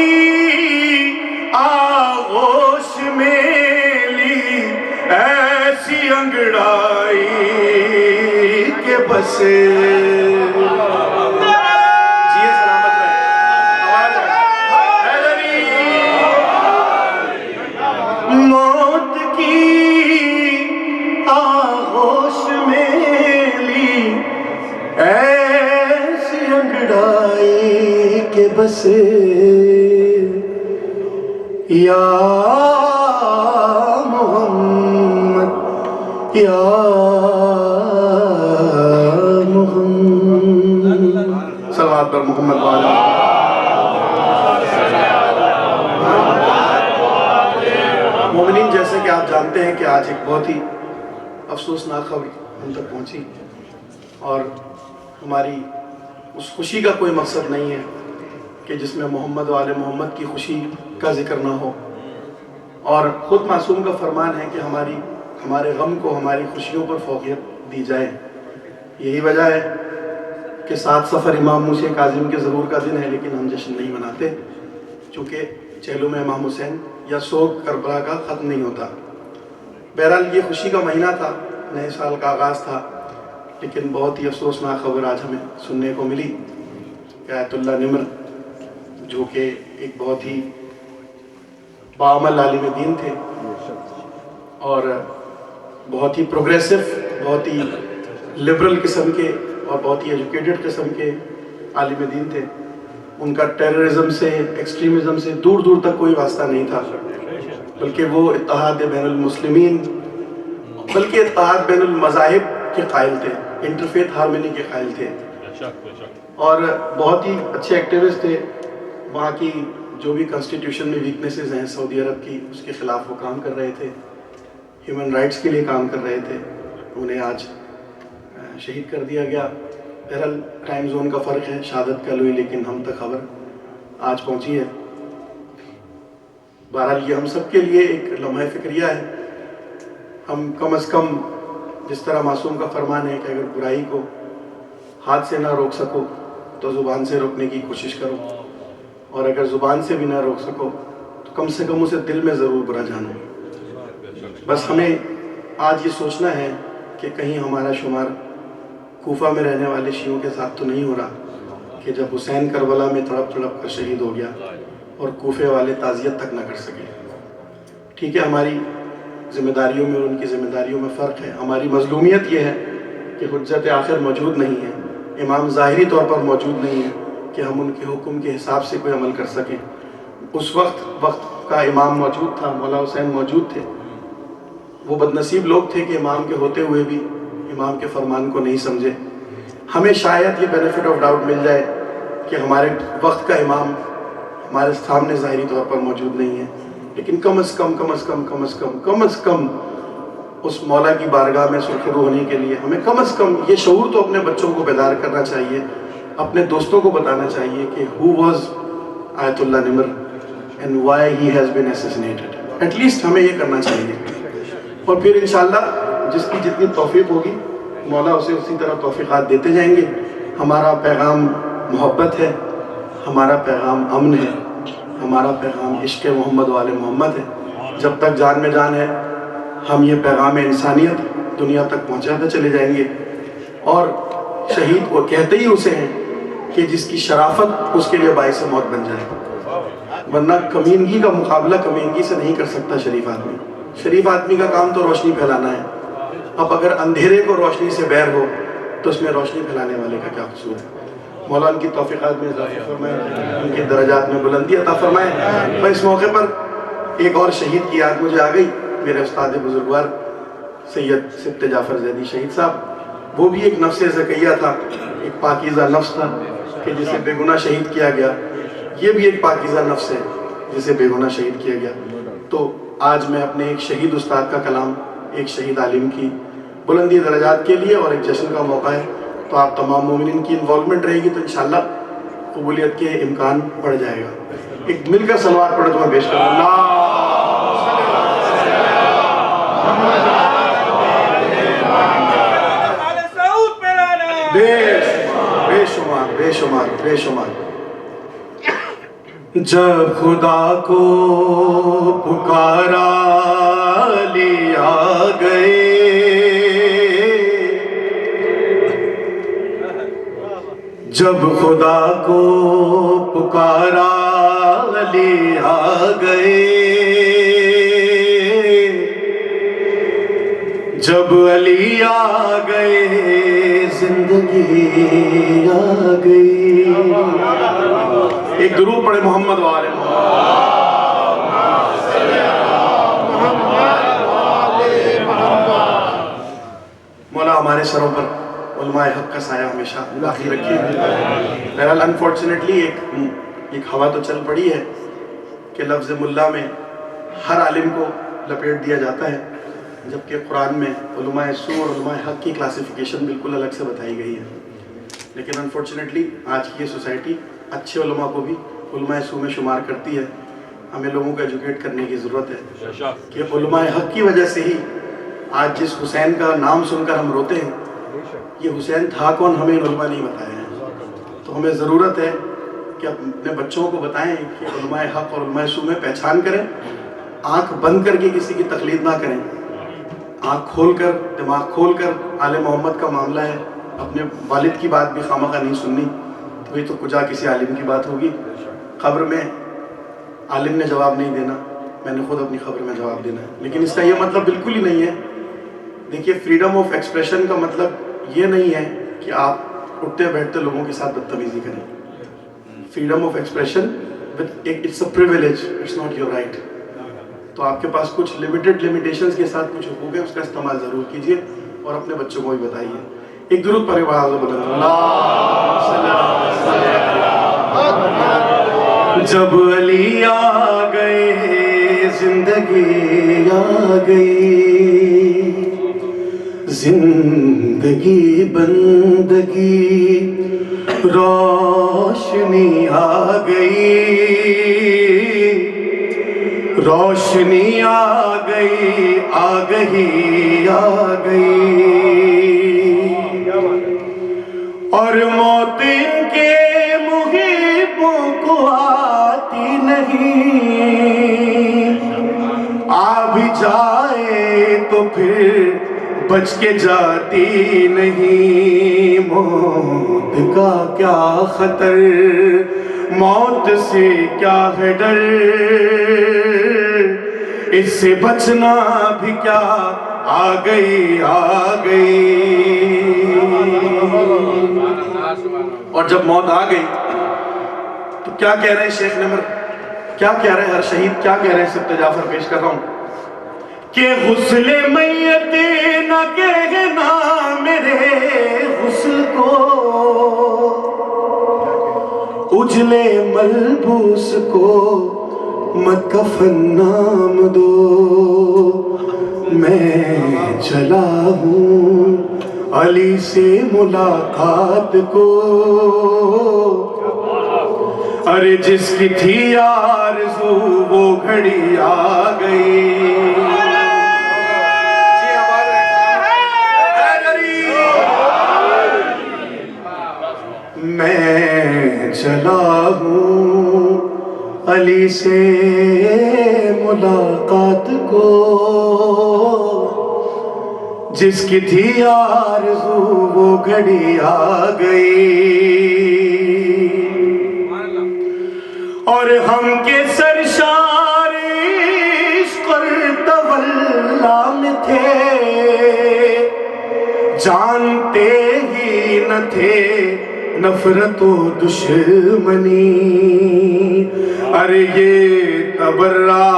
آغوش میں لی ایسی انگڑائی کہ بس موت کی آغوش میں لی ایسی انگڑائی کہ بس یا محمد یا محمد صلوات پر محمد والا مومنین، جیسے کہ آپ جانتے ہیں کہ آج ایک بہت ہی افسوسناک خبر ہم تک پہنچی اور ہماری اس خوشی کا کوئی مقصد نہیں ہے کہ جس میں محمد و آل محمد کی خوشی کا ذکر نہ ہو، اور خود معصوم کا فرمان ہے کہ ہمارے غم کو ہماری خوشیوں پر فوقیت دی جائے۔ یہی وجہ ہے کہ 7 صفر امام موسیٰ کاظم کے ظہور کا دن ہے، لیکن ہم جشن نہیں مناتے چونکہ چہلوں میں امام حسین یا سوگ کربلا کا ختم نہیں ہوتا۔ بہرحال یہ خوشی کا مہینہ تھا، نئے سال کا آغاز تھا، لیکن بہت ہی افسوسناک خبر آج ہمیں سننے کو ملی کہ آیت اللہ نمر، جو کہ ایک بہت ہی باعمل عالم دین تھے اور بہت ہی پروگریسو، بہت ہی لبرل قسم کے اور بہت ہی ایجوکیٹڈ قسم کے عالم دین تھے، ان کا ٹیررزم سے، ایکسٹریمزم سے دور دور تک کوئی واسطہ نہیں تھا، بلکہ وہ اتحاد بین المسلمین، بلکہ اتحاد بین المذاہب کے قائل تھے، انٹرفیتھ ہارمنی کے قائل تھے، اور بہت ہی اچھے ایکٹیوسٹ تھے۔ وہاں کی جو بھی کنسٹیٹیوشن میں ویکنیسز ہیں سعودی عرب کی، اس کے خلاف وہ کام کر رہے تھے، ہیومن رائٹس کے لیے کام کر رہے تھے۔ انہیں آج شہید کر دیا گیا۔ بہرحال ٹائم زون کا فرق ہے، شہادت کل ہوئی لیکن ہم تک خبر آج پہنچی ہے۔ بہرحال یہ ہم سب کے لیے ایک لمحہ فکریہ ہے۔ ہم کم از کم، جس طرح معصوم کا فرمان ہے کہ اگر برائی کو ہاتھ سے نہ روک سکو تو زبان سے روکنے کی کوشش کرو، اور اگر زبان سے بھی نہ روک سکو تو کم سے کم اسے دل میں ضرور برا جانو۔ بس ہمیں آج یہ سوچنا ہے کہ کہیں ہمارا شمار کوفہ میں رہنے والے شیعوں کے ساتھ تو نہیں ہو رہا کہ جب حسین کربلا میں تڑپ تڑپ کر شہید ہو گیا اور کوفے والے تعزیت تک نہ کر سکے۔ ٹھیک ہے، ہماری ذمہ داریوں میں اور ان کی ذمہ داریوں میں فرق ہے۔ ہماری مظلومیت یہ ہے کہ حجت آخر موجود نہیں ہے، امام ظاہری طور پر موجود نہیں ہے کہ ہم ان کے حکم کے حساب سے کوئی عمل کر سکیں۔ اس وقت کا امام موجود تھا، مولا حسین موجود تھے۔ وہ بدنصیب لوگ تھے کہ امام کے ہوتے ہوئے بھی امام کے فرمان کو نہیں سمجھے۔ ہمیں شاید یہ بینیفٹ آف ڈاؤٹ مل جائے کہ ہمارے وقت کا امام ہمارے سامنے ظاہری طور پر موجود نہیں ہے، لیکن کم از کم اس مولا کی بارگاہ میں سرخرو ہونے کے لیے ہمیں کم از کم یہ شعور تو اپنے بچوں کو بیدار کرنا چاہیے، اپنے دوستوں کو بتانا چاہیے کہ who was Ayatollah Nimr and why he has been assassinated۔ At least ہمیں یہ کرنا چاہیے، اور پھر انشاءاللہ جس کی جتنی توفیق ہوگی مولا اسے اسی طرح توفیقات دیتے جائیں گے۔ ہمارا پیغام محبت ہے، ہمارا پیغام امن ہے، ہمارا پیغام عشق محمد و آل محمد ہے۔ جب تک جان میں جان ہے ہم یہ پیغام انسانیت دنیا تک پہنچاتے چلے جائیں گے، اور شہید کو کہتے ہی اسے ہیں کہ جس کی شرافت اس کے لیے باعث موت بن جائے، ورنہ کمینگی کا مقابلہ کمینگی سے نہیں کر سکتا شریف آدمی۔ شریف آدمی کا کام تو روشنی پھیلانا ہے۔ اب اگر اندھیرے کو روشنی سے بیر ہو تو اس میں روشنی پھیلانے والے کا کیا قصور ہے؟ مولا ان کی توفیقات میں اضافہ فرمائے، ان کی درجات میں بلندی عطا فرمائے۔ میں اس موقع پر ایک اور شہید کی یاد مجھے آ گئی، میرے استاد بزرگوار سید سبت جعفر زیدی شہید صاحب۔ وہ بھی ایک نفس زکیہ تھا، ایک پاکیزہ نفس تھا کہ جسے بے گناہ شہید کیا گیا۔ یہ بھی ایک پاکیزہ نفس ہے جسے بے گناہ شہید کیا گیا۔ تو آج میں اپنے ایک شہید استاد کا کلام، ایک شہید عالم کی بلندی درجات کے لیے، اور ایک جشن کا موقع ہے تو آپ تمام مومنین کی انوالومنٹ رہے گی تو انشاءاللہ قبولیت کے امکان بڑھ جائے گا۔ ایک مل کر صلوات پڑھو تو میں پیش کروں۔ اللہ بے شمار بے شمار بے شمار. جب خدا کو پکارا لیا گئے, جب خدا کو پکارا لیا گئے, جب علی آ گئے زندگی آ گئی. ایک درود پڑھے محمد والے مولا ہمارے سروں پر علماء حق کا سایہ ہمیشہ باقی رکھیے. بہرحال انفارچونیٹلی ایک ہوا تو چل پڑی ہے کہ لفظ ملا میں ہر عالم کو لپیٹ دیا جاتا ہے, جبکہ قرآن میں علماء سو اور علماء حق کی کلاسیفیکیشن بالکل الگ سے بتائی گئی ہے. لیکن انفارچونیٹلی آج کی یہ سوسائٹی اچھے علماء کو بھی علماء سو میں شمار کرتی ہے. ہمیں لوگوں کو ایجوکیٹ کرنے کی ضرورت ہے کہ علماء حق کی وجہ سے ہی آج جس حسین کا نام سن کر ہم روتے ہیں, یہ حسین تھا کون ہمیں علماء نہیں بتایا ہے. تو ہمیں ضرورت ہے کہ اپنے بچوں کو بتائیں کہ علماء حق اور علماء سو میں پہچان کریں, آنکھ بند کر کے کسی کی تقلید نہ کریں, آنکھ کھول کر دماغ کھول کر آل محمد کا معاملہ ہے. اپنے والد کی بات بھی خامخواہ نہیں سننی, تو یہ تو کجا کسی عالم کی بات ہوگی. قبر میں عالم نے جواب نہیں دینا, میں نے خود اپنی قبر میں جواب دینا ہے. لیکن اس کا یہ مطلب بالکل ہی نہیں ہے. دیکھیے فریڈم آف ایکسپریشن کا مطلب یہ نہیں ہے کہ آپ اٹھتے بیٹھتے لوگوں کے ساتھ بدتمیزی کریں. Freedom of expression it's a privilege, it's not your right. تو آپ کے پاس کچھ لمیٹیشنز کے ساتھ کچھ حقوق ہیں, اس کا استعمال ضرور کیجیے اور اپنے بچوں کو بھی بتائیے. ایک درود پڑھے بڑا بلند. جب علی آ گئے زندگی آ گئی, زندگی بندگی روشنی آ گئی, روشنی آ گئی آ گئی آ گئی. اور موت ان کے محبوں کو آتی نہیں, آ بھی جائے تو پھر بچ کے جاتی نہیں. موت کا کیا خطر, موت سے کیا ہے ڈر, اس سے بچنا بھی کیا, آ گئی آ گئی. اور جب موت آ گئی تو کیا کہہ رہے ہیں شیخ نمر, کیا کہہ رہے ہیں ہر شہید, کیا کہہ رہے ہیں سبت جعفر پیش کر رہا ہوں کہ غسل میت نہ کہنا میرے غسل کو, اجلے ملبوس کو مت کفن نام دو. میں چلا ہوں علی سے ملاقات کو, ارے جس کی تھی آرزو وہ گھڑی آ گئی. میں چلا ہوں علی سے ملاقات کو, جس کی تھی آرزو وہ گھڑی آ گئی. اور ہم کے سرشار عشق اور تولا میں تھے, جانتے ہی نہ تھے نفرت و دشمنی. ارے یہ تبرا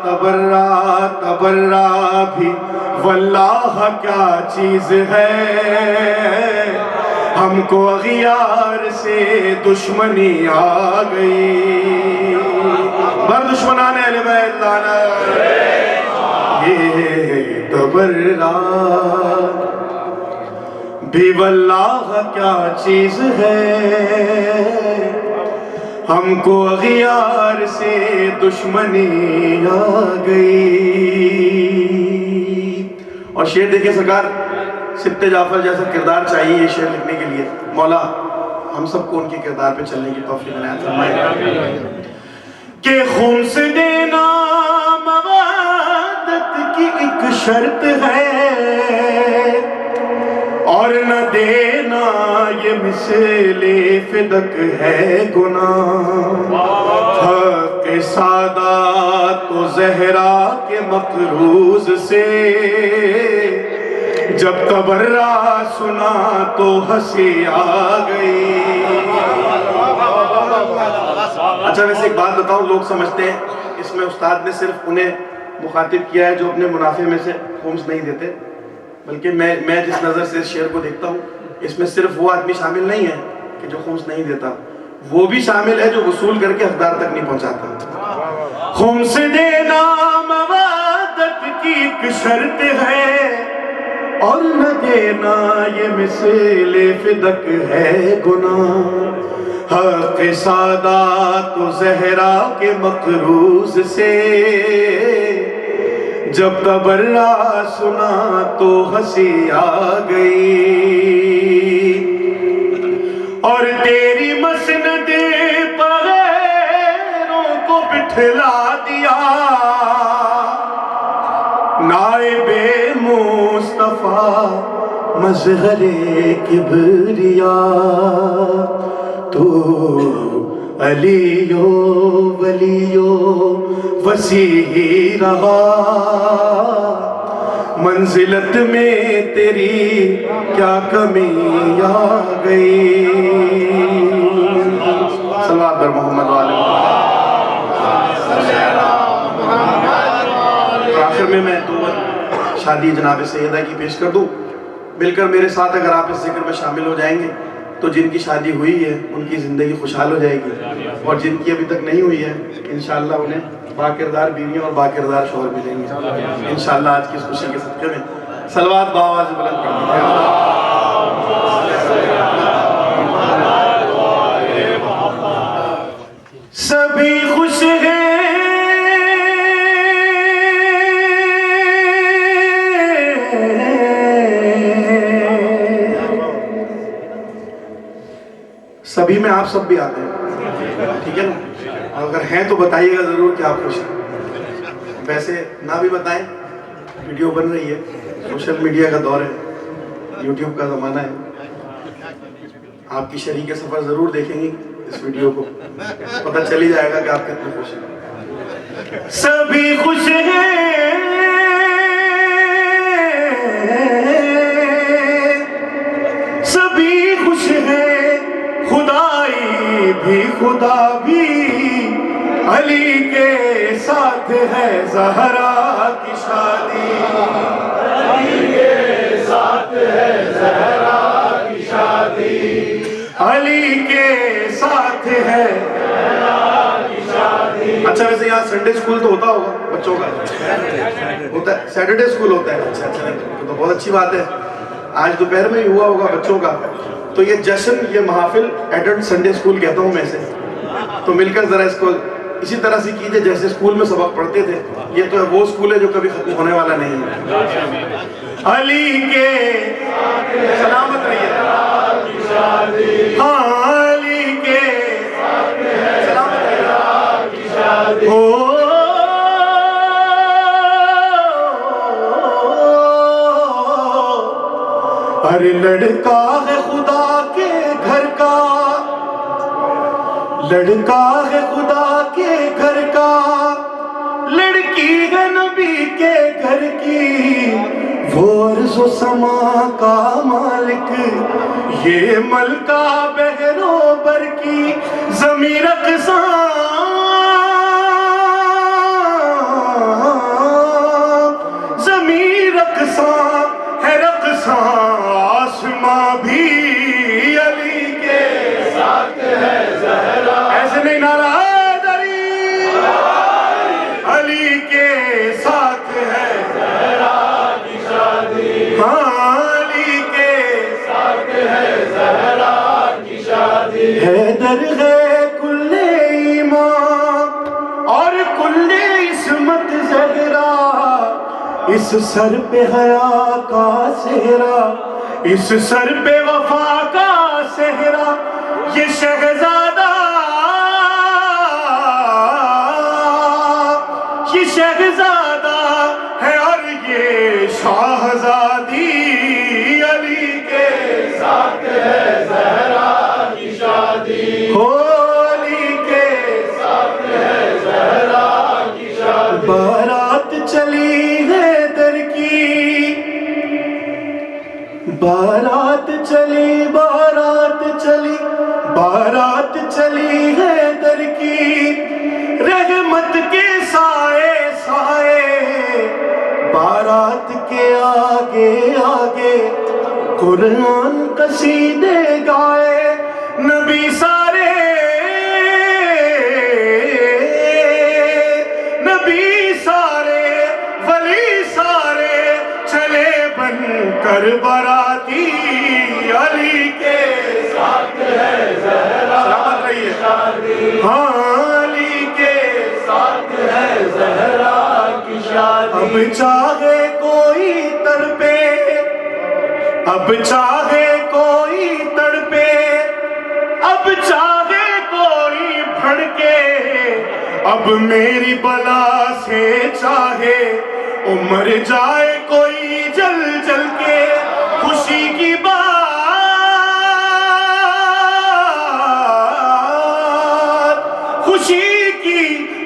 تبرا تبرا بھی واللہ کیا چیز ہے, ہم کو اغیار سے دشمنی آ گئی. بر دشمنان اہل بیت لعنت. یہ تبرا بھی واللہ کیا چیز ہے, ہم کو اغیار سے دشمنی آ گئی. اور شعر دیکھیں سرکار سبت جعفر جیسا کردار چاہیے یہ شعر لکھنے کے لیے. مولا ہم سب کو ان کے کردار پہ چلنے کی توفیق عنایت فرمائے. کہ خون سے دینا موادت کی ایک شرط ہے اور نہ دینا یہ مثل فدق ہے گناہ. حق سادات و زہرا کے مقروض سے جب تبرہ سنا تو ہنسی آ گئی. اچھا ویسے ایک بات بتاؤں, لوگ سمجھتے ہیں اس میں استاد نے صرف انہیں مخاطب کیا ہے جو اپنے منافع میں سے خمس نہیں دیتے, بلکہ میں جس نظر سے اس شعر کو دیکھتا ہوں اس میں صرف وہ آدمی شامل نہیں ہے کہ جو خمس نہیں دیتا, وہ بھی شامل ہے جو وصول کر کے حقدار تک نہیں پہنچاتا. خمس دینا موادت کی ایک شرط ہے اور نہ دینا یہ مثل فدق ہے گناہ. حق سادات و زہرا کے مقروض سے جب تبرہ سنا تو ہنسی آ گئی. اور تیری مسند پغیروں کو بٹھلا دیا نائب مصطفیٰ مظہر کبریا. تو علیو ولیو وسیع رہا منزلت میں تیری کیا کمی آ گئی. صلوات پر محمد والے. آخر میں دو شادی جناب سیدہ کی پیش کر دوں. مل کر میرے ساتھ اگر آپ اس ذکر میں شامل ہو جائیں گے تو جن کی شادی ہوئی ہے ان کی زندگی خوشحال ہو جائے گی, اور جن کی ابھی تک نہیں ہوئی ہے انشاءاللہ انہیں باکردار بیویاں اور باکردار شوہر ملیں گے انشاءاللہ. آج کی اس خوشی کے صدقے میں صلوات بآواز بلند کرتے ہیں. سبھی خوش ہیں سبھی میں آپ سب بھی آتے ہیں, ٹھیک ہے نا. اگر ہیں تو بتائیے گا ضرور کہ آپ خوش ہیں. ویسے نہ بھی بتائیں, ویڈیو بن رہی ہے, سوشل میڈیا کا دور ہے, یوٹیوب کا زمانہ ہے. آپ کی شریک سفر ضرور دیکھیں گی اس ویڈیو کو, پتہ چل ہی جائے گا کہ آپ کتنے خوش ہیں. سبھی خوش ہیں سبھی خوش ہیں خدائی بھی خدا بھی علی کے ساتھ ہے زہرا کی شادی. علی کے ساتھ ہے زہرا کی شادی. علی کے ساتھ ہے زہرا کی شادی. اچھا ویسے یہاں سنڈے اسکول تو ہوتا ہوگا بچوں کا, ہوتا ہے, سیٹرڈے اسکول ہوتا ہے. اچھا تو بہت اچھی بات ہے. آج دوپہر میں ہی ہوا ہوگا بچوں کا. تو یہ جشن, یہ محافل ایڈلٹ سنڈے اسکول کہتا ہوں میں اسے. تو مل کر ذرا اس کو اسی طرح سے کیجئے جیسے اسکول میں سبق پڑھتے تھے. یہ تو وہ اسکول ہے جو کبھی ختم ہونے والا نہیں ہے. علی کے سلامت رہیے. ہاں علی کے سلامت رہیے. ارے لڑکا ہے خدا کے گھر کا, لڑکا ہے خدا کے گھر کا, لڑکی ہے نبی کے گھر کی. وہ عرض و سما کا مالک یہ ملکہ بحر و بر کی. زمین رقصاں زمین رقصاں ہے رقصاں, آسماں بھی علی کے ساتھ ہے زہرا. ایسے نہیں نعرہ حیدری, علی کے ساتھ ہے زہرا کی شادی. ہاں علی کے ساتھ ہے زہرا کی شادی. حیدر ہے کل ایمان اور کل عصمت زہرا, اس سر پہ حیا کا سہرا. اس سر پہ وفا کا صحرا یہ شہزادہ، یہ شہزادہ ہے اور یہ شاہزادی، علی کے ساتھ ہے زہرا کی شادی، علی کے ساتھ ہے زہرا کی شادی۔ بارات چلی ہے در کی، بارات چلی، بارات چلی، بارات چلی ہے در کی، رحمت کے سائے سائے، بارات کے آگے آگے قرآن قصیدے گائے، نبی سارے، نبی سارے، ولی سارے چلے بن کر باراتی، علی کے ساتھ ہے زہرا کی شادی، ہاں علی کے ساتھ ہے زہرا کی شادی۔ اب چاہے کوئی تڑپے، اب چاہے کوئی تڑپے، اب چاہے کوئی بھڑکے، اب میری بلا سے چاہے مر جائے کوئی جل جل کے، خوشی کی بات، خوشی کی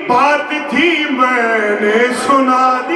بات تھی میں نے سنا دی،